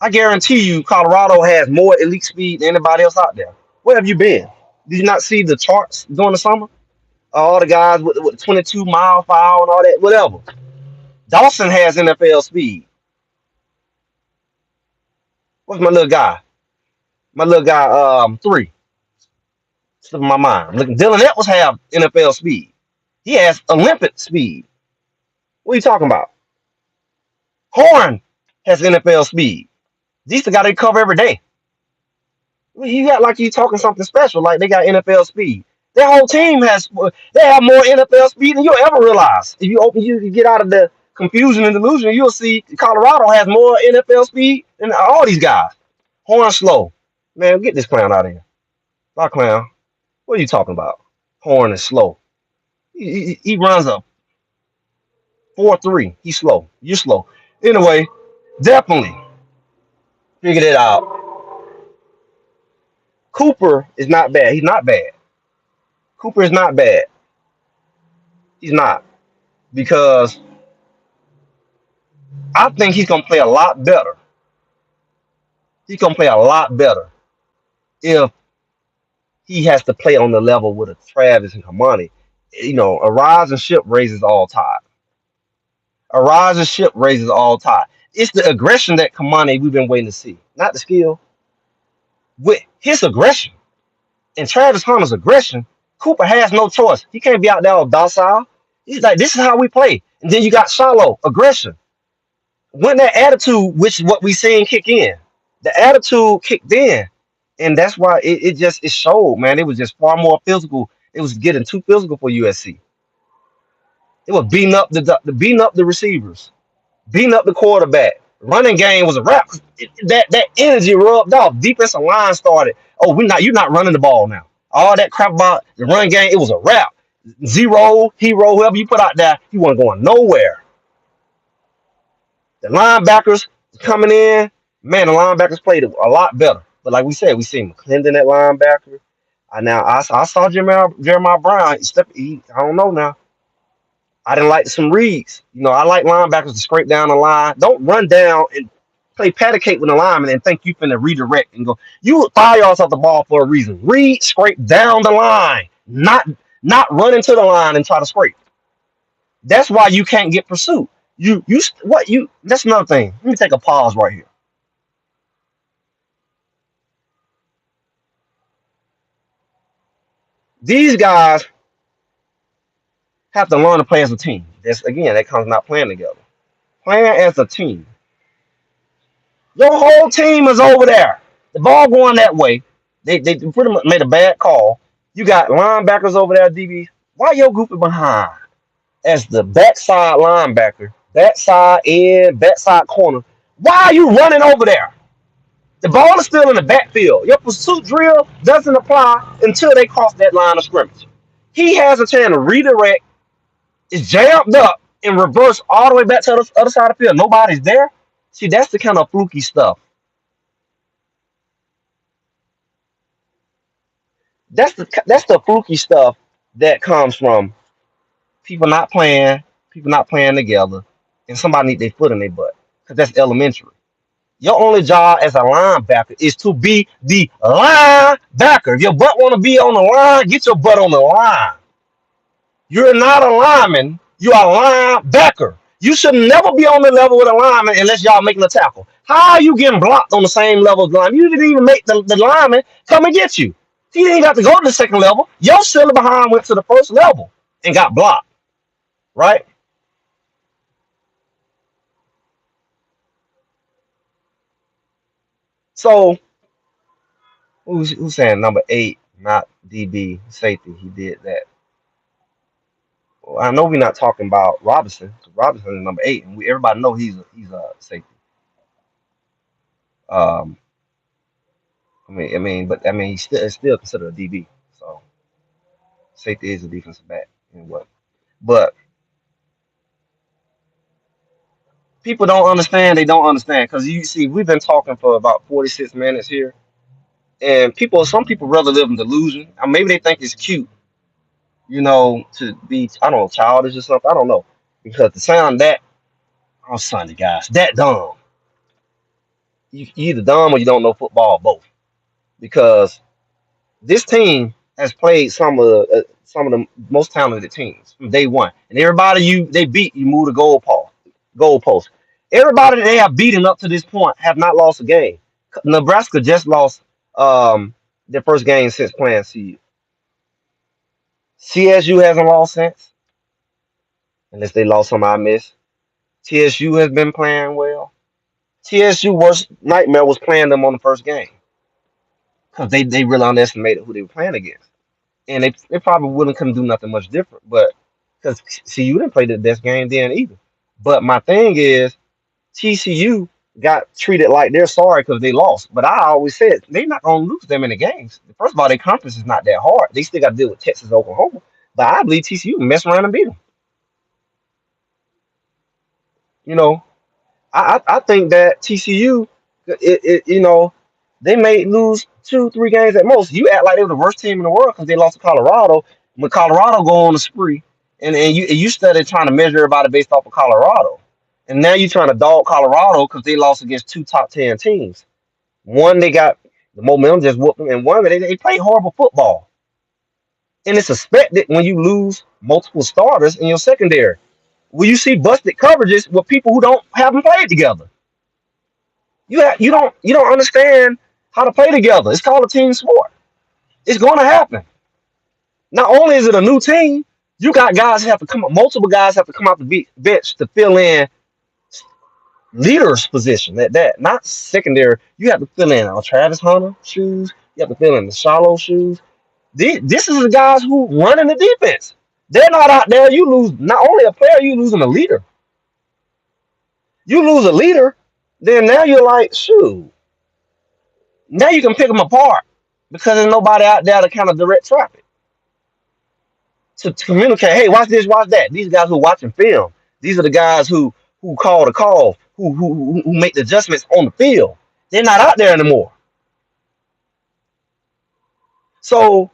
Speaker 1: I guarantee you Colorado has more elite speed than anybody else out there. Where have you been? Did you not see the charts during the summer? All the guys with 22 miles per hour and all that, whatever. Dawson has NFL speed. What's my little guy? My little guy, 3. Slipping my mind. Looking, Dylan Edwards have NFL speed. He has Olympic speed. What are you talking about? Horn has NFL speed. These the guy they cover every day. You got like you talking something special, like they got NFL speed. Their whole team they have more NFL speed than you'll ever realize. If you get out of the confusion and delusion, you'll see Colorado has more NFL speed than all these guys. Horn slow. Man, get this clown out of here. Bye, clown. What are you talking about? Horn is slow. He runs a 4.3. He's slow. You're slow. Anyway, definitely figured it out. Cooper is not bad. He's not bad. Cooper is not bad. He's not. Because I think he's going to play a lot better. He's going to play a lot better if he has to play on the level with a Travis and Kamani. A rising ship raises all tide. A rising ship raises all tide. It's the aggression that Kamani we've been waiting to see, not the skill. With his aggression and Travis Hunter's aggression, Cooper has no choice. He can't be out there all docile. He's like, this is how we play. And then you got shallow aggression. When that attitude, which is what we seen kick in, the attitude kicked in. And that's why it showed, man. It was just far more physical. It was getting too physical for USC. It was beating up the receivers, beating up the quarterback. Running game was a wrap. That energy rubbed off. Defensive line started. Oh, you're not running the ball now. All that crap about the run game, it was a wrap. Zero, hero, whoever you put out there, he wasn't going nowhere. The linebackers coming in, man, the linebackers played a lot better. But like we said, we seen McClendon at linebacker. I saw Jeremiah Brown. I don't know now. I didn't like some reads. I like linebackers to scrape down the line. Don't run down and play patty cake with the lineman and think you finna redirect and go. You would fire yourself the ball for a reason. Read, scrape down the line. Not not run into the line and try to scrape. That's why you can't get pursuit. That's another thing. Let me take a pause right here. These guys have to learn to play as a team. That comes not playing together. Playing as a team. Your whole team is over there. The ball going that way. They pretty much made a bad call. You got linebackers over there, DB. Why your group is behind? As the backside linebacker, backside end, backside corner. Why are you running over there? The ball is still in the backfield. Your pursuit drill doesn't apply until they cross that line of scrimmage. He has a chance to redirect, is jammed up, and reverse all the way back to the other side of the field. Nobody's there. See, that's the kind of fluky stuff. That's the fluky stuff that comes from people not playing together, and somebody need their foot in their butt. Because that's elementary. Your only job as a linebacker is to be the linebacker. If your butt want to be on the line, get your butt on the line. You're not a lineman. You are a linebacker. You should never be on the level with a lineman unless y'all making a tackle. How are you getting blocked on the same level as lineman? You didn't even make the lineman come and get you. He didn't have to go to the second level. Your silly behind went to the first level and got blocked. Right? So who's saying number 8, not DB safety? He did that. Well, I know we're not talking about Robinson. Robinson is number 8, and everybody know he's a safety. Um, but he's still considered a DB. So safety is a defensive back and what. But people don't understand. They don't understand because you see, we've been talking for about 46 minutes here, and some people rather live in delusion. Or maybe they think it's cute, to be, I don't know, childish or something. I don't know, because to sound that, I'm sorry, guys, that dumb. You either dumb or you don't know football, both. Because this team has played some of the most talented teams from day one, and everybody they beat, you move the goalpost. Everybody they have beaten up to this point have not lost a game. Nebraska just lost their first game since playing CU. CSU hasn't lost since, unless they lost some I missed. TSU has been playing well. TSU worst nightmare was playing them on the first game because they really underestimated who they were playing against, and they probably wouldn't couldn't do nothing much different. But because CU didn't play the best game then either. But my thing is TCU got treated like they're sorry because they lost. But I always said they're not gonna lose them in the games. First of all, their conference is not that hard. They still got to deal with Texas, Oklahoma. But I believe TCU can mess around and beat them. You know, I think that TCU, they may lose 2, 3 games at most. You act like they were the worst team in the world because they lost to Colorado. When Colorado go on a spree, and you started trying to measure everybody based off of Colorado, and now you're trying to dog Colorado because they lost against 2 top 10 teams. One, they got the momentum just whooped them, and one, they played horrible football. And it's suspected when you lose multiple starters in your secondary. Will you see busted coverages with people who haven't played together? You don't understand how to play together. It's called a team sport. It's going to happen. Not only is it a new team, you got guys have to come up. Multiple guys have to come out the bench to fill in leader's position. That not secondary. You have to fill in Travis Hunter shoes. You have to fill in the Shallow shoes. This is the guys who running the defense. They're not out there. You lose not only a player, you losing a leader. You lose a leader, then now you're like, shoot. Now you can pick them apart because there's nobody out there to kind of direct traffic. To communicate, hey, watch this, watch that. These guys who are watching film. These are the guys who call the call, who make the adjustments on the field. They're not out there anymore. So,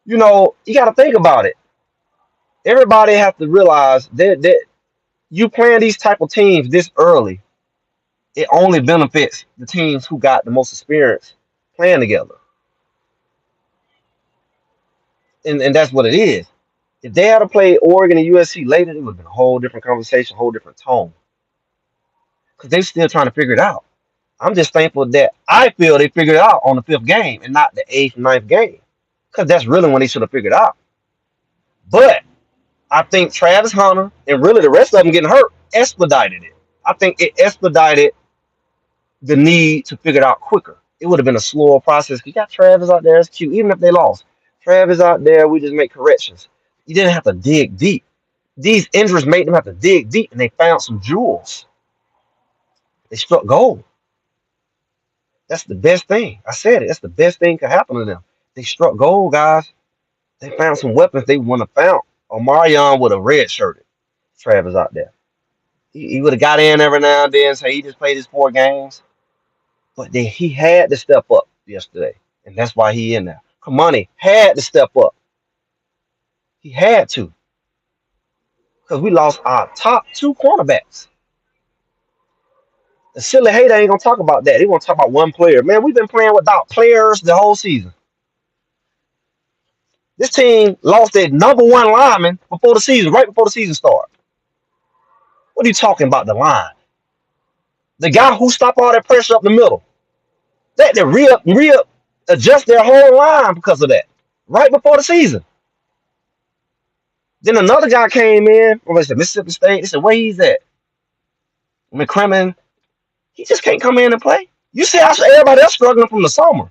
Speaker 1: you got to think about it. Everybody have to realize that you playing these type of teams this early, it only benefits the teams who got the most experience playing together. and that's what it is. If they had to play Oregon and USC later, it would have been a whole different conversation, a whole different tone. Because they're still trying to figure it out. I'm just thankful that I feel they figured it out on the 5th game and not the 8th, 9th game. Because that's really when they should have figured it out. But I think Travis Hunter and really the rest of them getting hurt expedited it. I think it expedited the need to figure it out quicker. It would have been a slower process. You got Travis out there, it's cute. Even if they lost, Travis out there, we just make corrections. You didn't have to dig deep. These injuries made them have to dig deep, and they found some jewels. They struck gold. That's the best thing. I said it. That's the best thing could happen to them. They struck gold, guys. They found some weapons they wouldn't have found. Omarion would have redshirted Travis out there. He would have got in every now and then, say he just played his 4 games. But then he had to step up yesterday. And that's why he in there. Kamani had to step up. He had to. Because we lost our top 2 cornerbacks. The silly hater ain't going to talk about that. He want to talk about one player. Man, we've been playing without players the whole season. This team lost their number 1 lineman before the season, right before the season started. What are you talking about, the line? The guy who stopped all that pressure up the middle. They had to readjust their whole line because of that, right before the season. Then another guy came in, Mississippi State. They said, where he's at? McCrimmon. He just can't come in and play. You see how everybody else struggling from the summer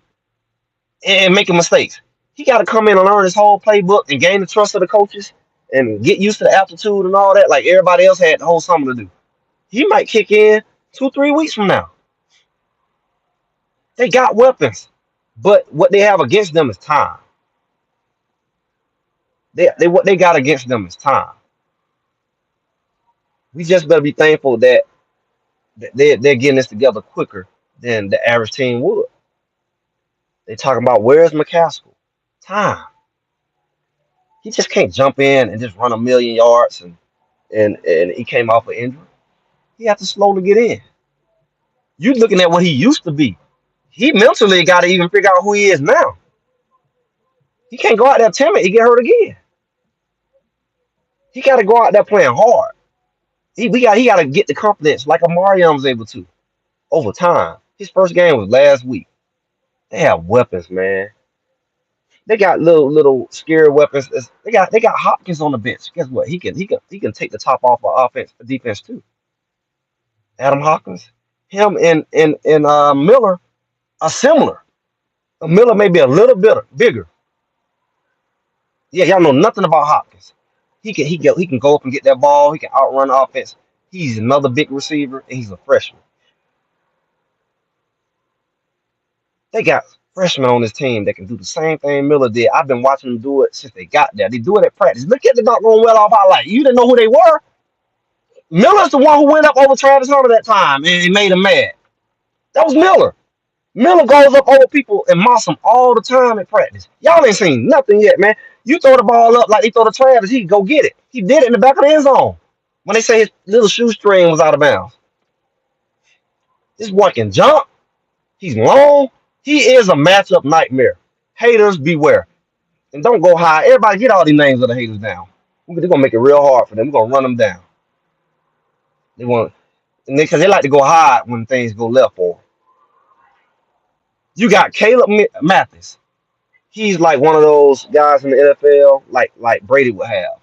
Speaker 1: and making mistakes. He got to come in and learn his whole playbook and gain the trust of the coaches and get used to the altitude and all that like everybody else had the whole summer to do. He might kick in 2-3 weeks from now. They got weapons, but what they have against them is time. What they got against them is time. We just better be thankful that they're getting this together quicker than the average team would. They talking about where's McCaskill? Time. He just can't jump in and just run 1,000,000 yards and he came off an injury. He has to slowly get in. You looking at what he used to be. He mentally got to even figure out who he is now. He can't go out there timid. He get hurt again. He got to go out there playing hard. He got to get the confidence like Omarion was able to over time. His first game was last week. They have weapons, man. They got little scary weapons. They got Hopkins on the bench. Guess what? He can take the top off of defense too. Adam Hopkins, him and Miller are similar. Miller may be a little bit bigger. Yeah, y'all know nothing about Hopkins. He can go up and get that ball. He can outrun the offense. He's another big receiver, and he's a freshman. They got freshmen on this team that can do the same thing Miller did. I've been watching them do it since they got there. They do it at practice. Look at the doggone well-off highlight. You didn't know who they were? Miller's the one who went up over Travis Hunter that time and made him mad. That was Miller. Miller goes up over people and moss them all the time at practice. Y'all ain't seen nothing yet, man. You throw the ball up like they throw the Travis, he can go get it. He did it in the back of the end zone when they say his little shoestring was out of bounds. This boy can jump. He's long. He is a matchup nightmare. Haters beware. And don't go high. Everybody get all these names of the haters down. They're going to make it real hard for them. We're going to run them down. Because they like to go high when things go left for them. You got Caleb Mathis. He's like one of those guys in the NFL like Brady would have.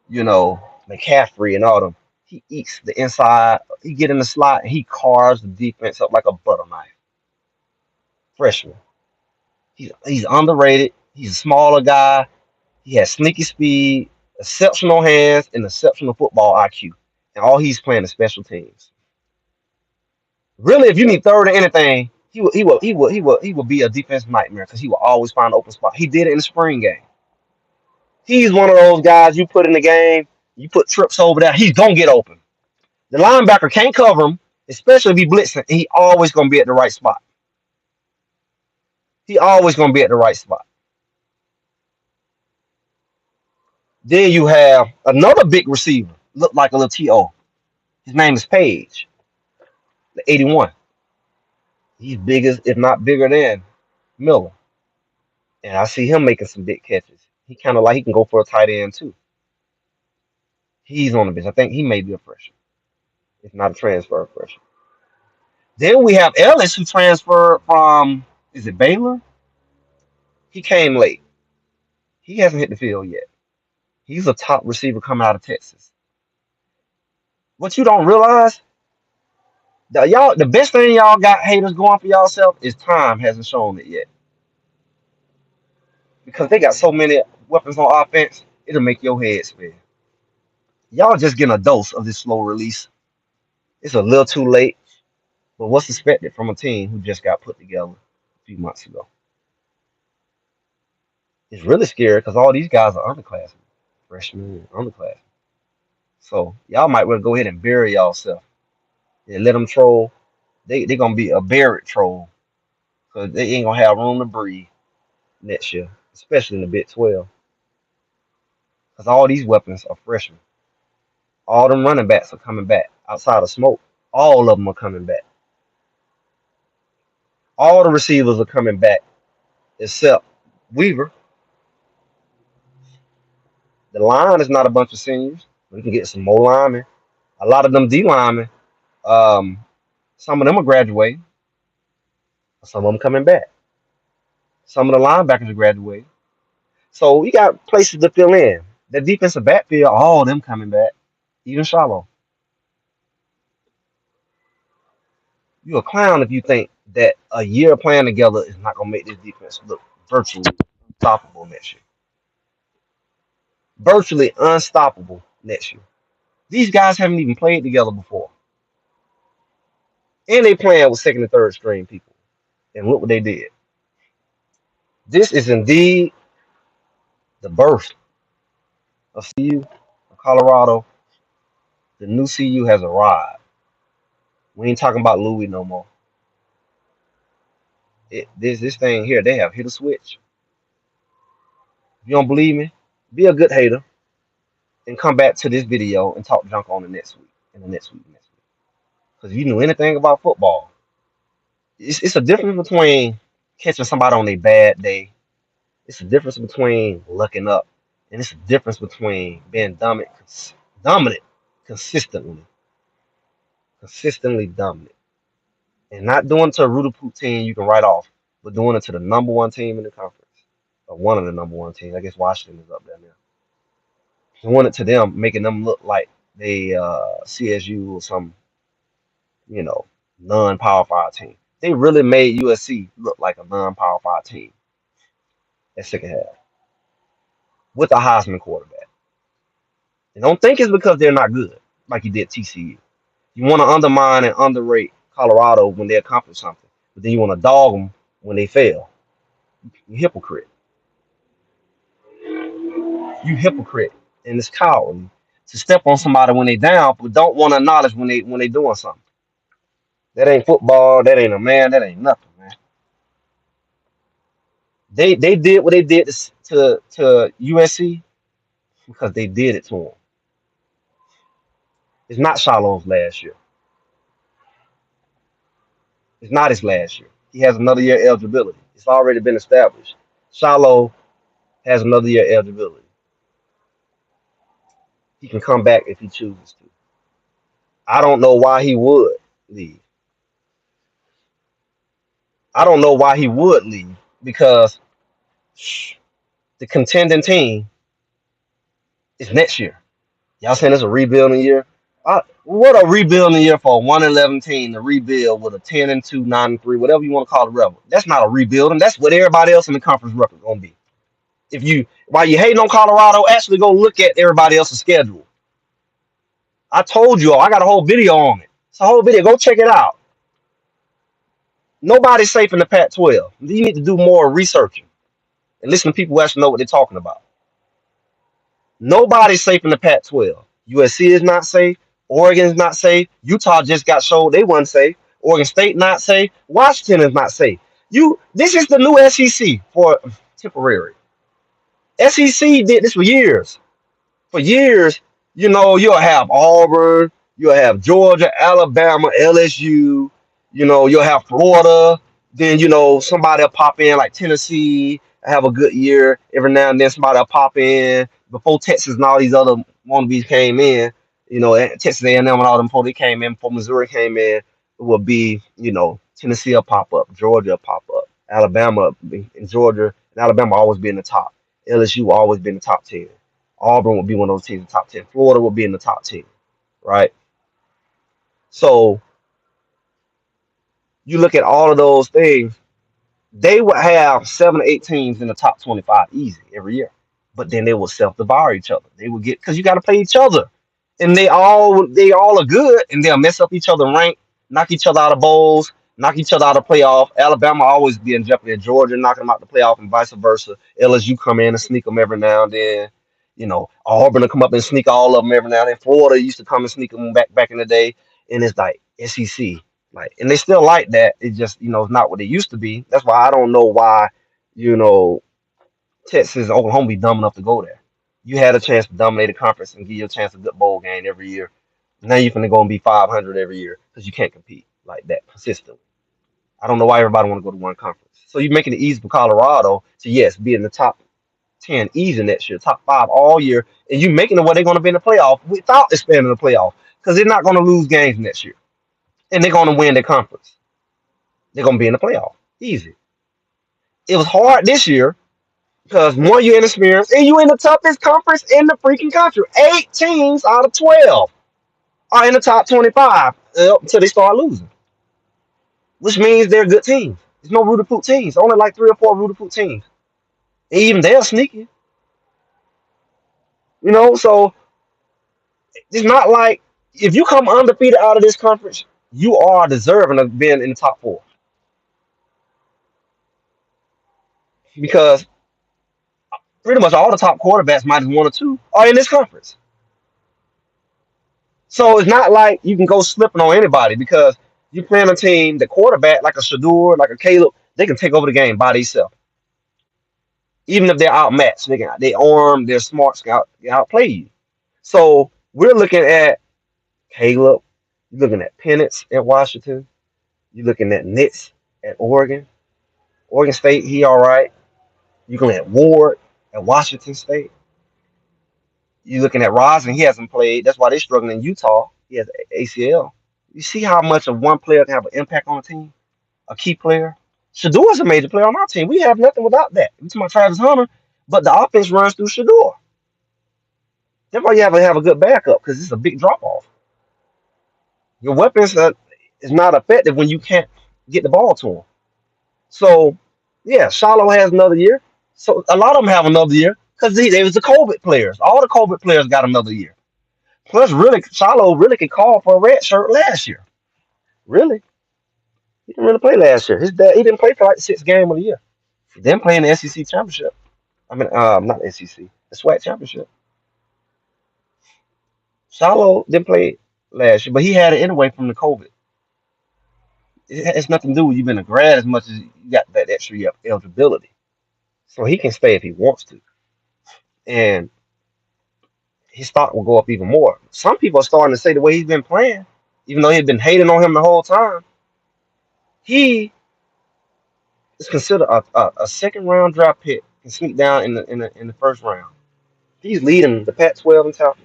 Speaker 1: You know, McCaffrey and all them. He eats the inside. He get in the slot and he carves the defense up like a butter knife. Freshman. He's underrated. He's a smaller guy. He has sneaky speed, exceptional hands, and exceptional football IQ. And all he's playing is special teams. Really, if you need third or anything, he will be a defensive nightmare because he will always find an open spot. He did it in the spring game. He's one of those guys you put in the game, you put trips over there, he's gonna get open. The linebacker can't cover him, especially if he blitzing, and he always gonna be at the right spot. He always gonna be at the right spot. Then you have another big receiver, look like a little T.O. His name is Page, the 81. He's big as, if not bigger than, Miller. And I see him making some big catches. He kind of like he can go for a tight end too. He's on the bench. I think he may be a freshman. If not a transfer freshman. Then we have Ellis who transferred from, is it Baylor? He came late. He hasn't hit the field yet. He's a top receiver coming out of Texas. What you don't realize, the best thing y'all got haters going for yourself is time hasn't shown it yet. Because they got so many weapons on offense, it'll make your head spin. Y'all just getting a dose of this slow release. It's a little too late, but what's expected from a team who just got put together a few months ago? It's really scary because all these guys are underclassmen, freshmen, and underclassmen. So y'all might want to go ahead and bury y'allself and let them troll. They gonna be a buried troll because they ain't gonna have room to breathe next year, especially in the Big 12. Because all these weapons are freshmen. All them running backs are coming back outside of Smoke. All of them are coming back. All the receivers are coming back except Weaver. The line is not a bunch of seniors. We can get some more linemen. A lot of them D linemen, um, some of them are graduating. Some of them coming back. Some of the linebackers are graduating. So we got places to fill in. The defensive backfield, all of them coming back. Even Shallow. You're a clown if you think that a year playing together is not gonna make this defense look virtually unstoppable next year. Virtually unstoppable next year. These guys haven't even played together before. And they playing with second and third string people. And look what they did. This is indeed the birth of CU, of Colorado. The new CU has arrived. We ain't talking about Louis no more. This thing here, they have hit a switch. If you don't believe me, be a good hater and come back to this video and talk junk on the next week and the next week and next week. Because if you knew anything about football, it's a difference between catching somebody on a bad day. It's a difference between looking up, and it's a difference between being dominant consistently dominant, and not doing it to a Rudapoot team you can write off, but doing it to the number one team in the conference, or one of the number one teams. I guess Washington is up there now. Doing it to them, making them look like they CSU or some, non-power five team. They really made USC look like a non-power five team at second half with a Heisman quarterback. And don't think it's because they're not good, like you did TCU. You want to undermine and underrate Colorado when they accomplish something, but then you want to dog them when they fail. You hypocrite. You hypocrite, and it's cowardly to step on somebody when they down, but don't want to acknowledge when they doing something. That ain't football. That ain't a man. That ain't nothing, man. They did what they did to USC because they did it to them. It's not Shalom's last year. It's not his last year. He has another year eligibility. It's already been established. Shalom has another year eligibility. He can come back if he chooses to. I don't know why he would leave. I don't know why he would leave because the contending team is next year. Y'all saying it's a rebuilding year? What a rebuilding year for a 1-11 team to rebuild with a 10-2, 9-3, whatever you want to call the rebel. That's not a rebuilding. That's what everybody else in the conference record gonna be. While you hating on Colorado, actually go look at everybody else's schedule. I told you all, I got a whole video on it. It's a whole video. Go check it out. Nobody's safe in the Pac-12. You need to do more researching and listen to people who actually know what they're talking about. Nobody's safe in the Pac-12. USC is not safe. Oregon is not safe. Utah just got showed they weren't safe. Oregon State not safe. Washington is not safe. This is the new SEC for temporary. SEC did this for years. For years, you'll have Auburn, you'll have Georgia, Alabama, LSU, you'll have Florida. Then, somebody will pop in like Tennessee, have a good year. Every now and then somebody will pop in. Before Texas and all these other wannabes came in, Texas A&M and all them before they came in, before Missouri came in, it would be, Tennessee will pop up, Georgia will pop up, Alabama and Georgia and Alabama will always be in the top. LSU will always be in the top 10. Auburn will be one of those teams in the top 10. Florida will be in the top 10, right? So you look at all of those things, they would have 7 or 8 teams in the top 25 easy every year. But then they will self-devour each other. They will get because you got to play each other, and they all are good, and they'll mess up each other rank, knock each other out of bowls, knock each other out of playoff. Alabama always be in jeopardy. Georgia knocking them out the playoff, and vice versa. LSU come in and sneak them every now and then. Auburn will come up and sneak all of them every now and then. Florida used to come and sneak them back in the day, and it's like SEC. Like, and they still like that. It just, it's not what it used to be. That's why I don't know why, you know, Texas, Oklahoma be dumb enough to go there. You had a chance to dominate a conference and give you a chance to good bowl game every year. Now you're gonna go and be 500 every year because you can't compete like that consistently. I don't know why everybody want to go to one conference. So you're making it easy for Colorado to yes be in the top 10 easy next year, top 5 all year, and you making it where they're gonna be in the playoff without expanding the playoff because they're not gonna lose games next year and they're gonna win the conference. They're gonna be in the playoff easy. It was hard this year because one, you're inexperienced and you in the toughest conference in the freaking country. 8 teams out of 12 are in the top 25 until they start losing, which means they're good teams. There's no rooted poop teams. Only like 3 or 4 rooted poop teams. And even they're sneaky. So it's not like if you come undefeated out of this conference, you are deserving of being in the top 4 because pretty much all the top quarterbacks, minus 1 or 2, are in this conference. So it's not like you can go slipping on anybody because you playing a team, the quarterback, like a Shadur, like a Caleb, they can take over the game by themselves. Even if they're outmatched, they arm, their smarts can outplay you. So we're looking at Caleb, you're looking at Penix at Washington, you're looking at Nitz at Oregon. Oregon State, he all right. You're looking at Ward at Washington State. You're looking at Rosin, he hasn't played. That's why they're struggling in Utah. He has ACL. You see how much of one player can have an impact on a team? A key player. Shadur is a major player on our team. We have nothing without that. We talking about Travis Hunter, but the offense runs through Shadur. That's why you have to have a good backup because it's a big drop off. Your weapons is not effective when you can't get the ball to them. So, yeah, Shiloh has another year. So a lot of them have another year because they was the COVID players. All the COVID players got another year. Plus, really, Shiloh really could call for a red shirt last year. Really, he didn't really play last year. His dad, he didn't play for like the 6th game of the year. He didn't play in the SEC championship. I mean, not the SEC, the SWAC championship. Shiloh didn't play last year, but he had it anyway from the COVID. It has nothing to do with you being a grad as much as you got that extra year eligibility. So he can stay if he wants to. And his stock will go up even more. Some people are starting to say the way he's been playing, even though he's been hating on him the whole time, he is considered a 2nd-round draft pick and sneak down in the 1st round. He's leading the Pac-12 in tackles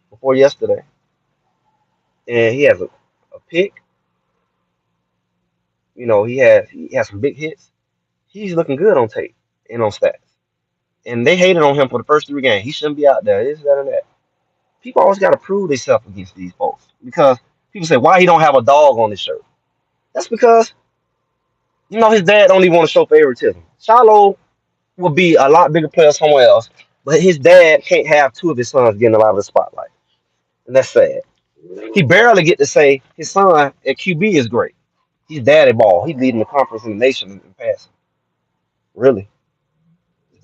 Speaker 1: before yesterday, and he has a pick. He has some big hits. He's looking good on tape and on stats. And they hated on him for the first 3 games. He shouldn't be out there. This, that, and that. People always got to prove themselves against these folks because people say, why he don't have a dog on his shirt? That's because, his dad don't even want to show favoritism. Shiloh will be a lot bigger player somewhere else, but his dad can't have 2 of his sons getting a lot of the spotlight. And that's sad. He barely get to say his son at QB is great. He's daddy ball. He's leading the conference in the nation in passing. Really.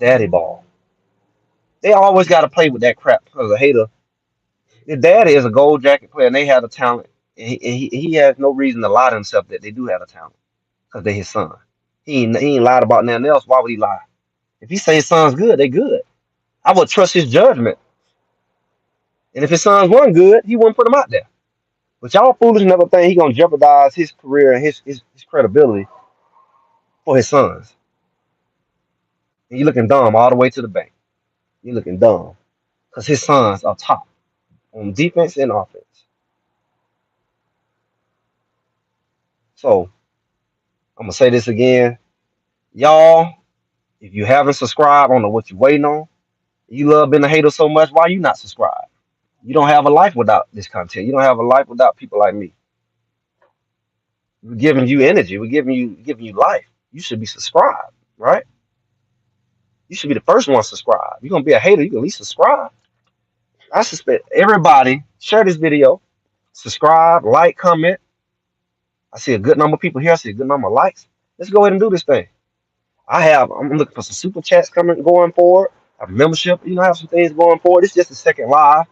Speaker 1: Daddy ball. They always got to play with that crap because a hater. His daddy is a gold jacket player and they have the talent. And he has no reason to lie to himself that they do have a talent because they're his son. He ain't lied about nothing else. Why would he lie? If he say his son's good, they good. I would trust his judgment. And if his sons weren't good, he wouldn't put them out there. But y'all foolish enough to think he gonna jeopardize his career and his credibility for his sons. And you looking dumb all the way to the bank. You looking dumb. Because his sons are top on defense and offense. So I'm gonna say this again. Y'all, if you haven't subscribed, I don't know what you're waiting on. You love being a hater so much, why you not subscribed? You don't have a life without this content. You don't have a life without people like me. We're giving you energy. We're giving you life. You should be subscribed, right? You should be the first one subscribed. You're gonna be a hater, you can at least subscribe. I suspect everybody share this video, subscribe, like, comment. I see a good number of people here. I see a good number of likes. Let's go ahead and do this thing. I'm looking for some super chats coming going forward. I have membership, I have some things going forward. It's just a second live.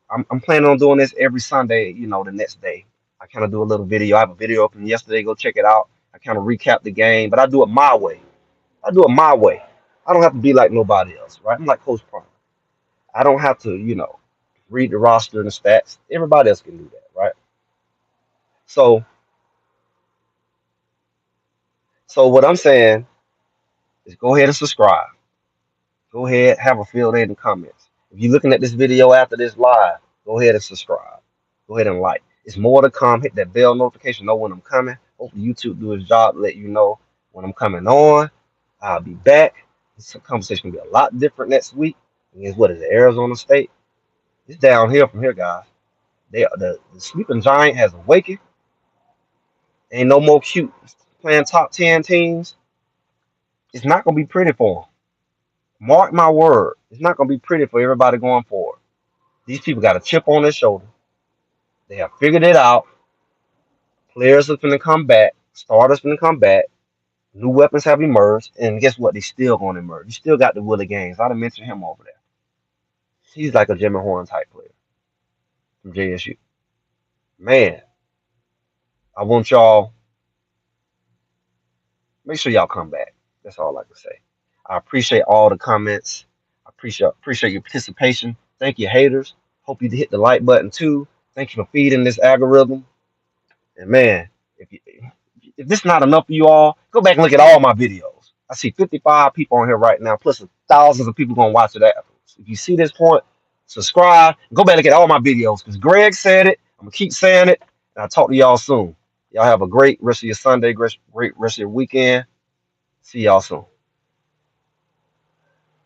Speaker 1: I'm planning on doing this every Sunday, the next day. I kind of do a little video. I have a video from yesterday. Go check it out. I kind of recap the game, but I do it my way. I do it my way. I don't have to be like nobody else, right? I'm like Coach Prime. I don't have to, read the roster and the stats. Everybody else can do that, right? So what I'm saying is go ahead and subscribe. Go ahead, have a field day in the comments. If you're looking at this video after this live, go ahead and subscribe. Go ahead and like. It's more to come. Hit that bell notification, know when I'm coming. Hopefully YouTube do his job to let you know when I'm coming on. I'll be back. This conversation will be a lot different next week. Against what is it, Arizona State? It's downhill from here, guys. The sleeping giant has awakened. Ain't no more cute playing top 10 teams. It's not gonna be pretty for them. Mark my word. It's not gonna be pretty for everybody going forward. These people got a chip on their shoulder. They have figured it out. Players are going to come back. Starters going to come back. New weapons have emerged. And guess what? They still going to emerge. You still got the Willie Gaines. I done mentioned him over there. He's like a Jimmy Horn type player from JSU. Man, I want y'all, make sure y'all come back. That's all I can say. I appreciate all the comments. I appreciate your participation. Thank you, haters. Hope you hit the like button too. Thank you for feeding this algorithm. And man, if this is not enough for you all, go back and look at all my videos. I see 55 people on here right now, plus thousands of people gonna watch it afterwards. If you see this point, subscribe. Go back and look at all my videos because Greg said it. I'm gonna keep saying it, and I'll talk to y'all soon. Y'all have a great rest of your Sunday, great rest of your weekend. See y'all soon.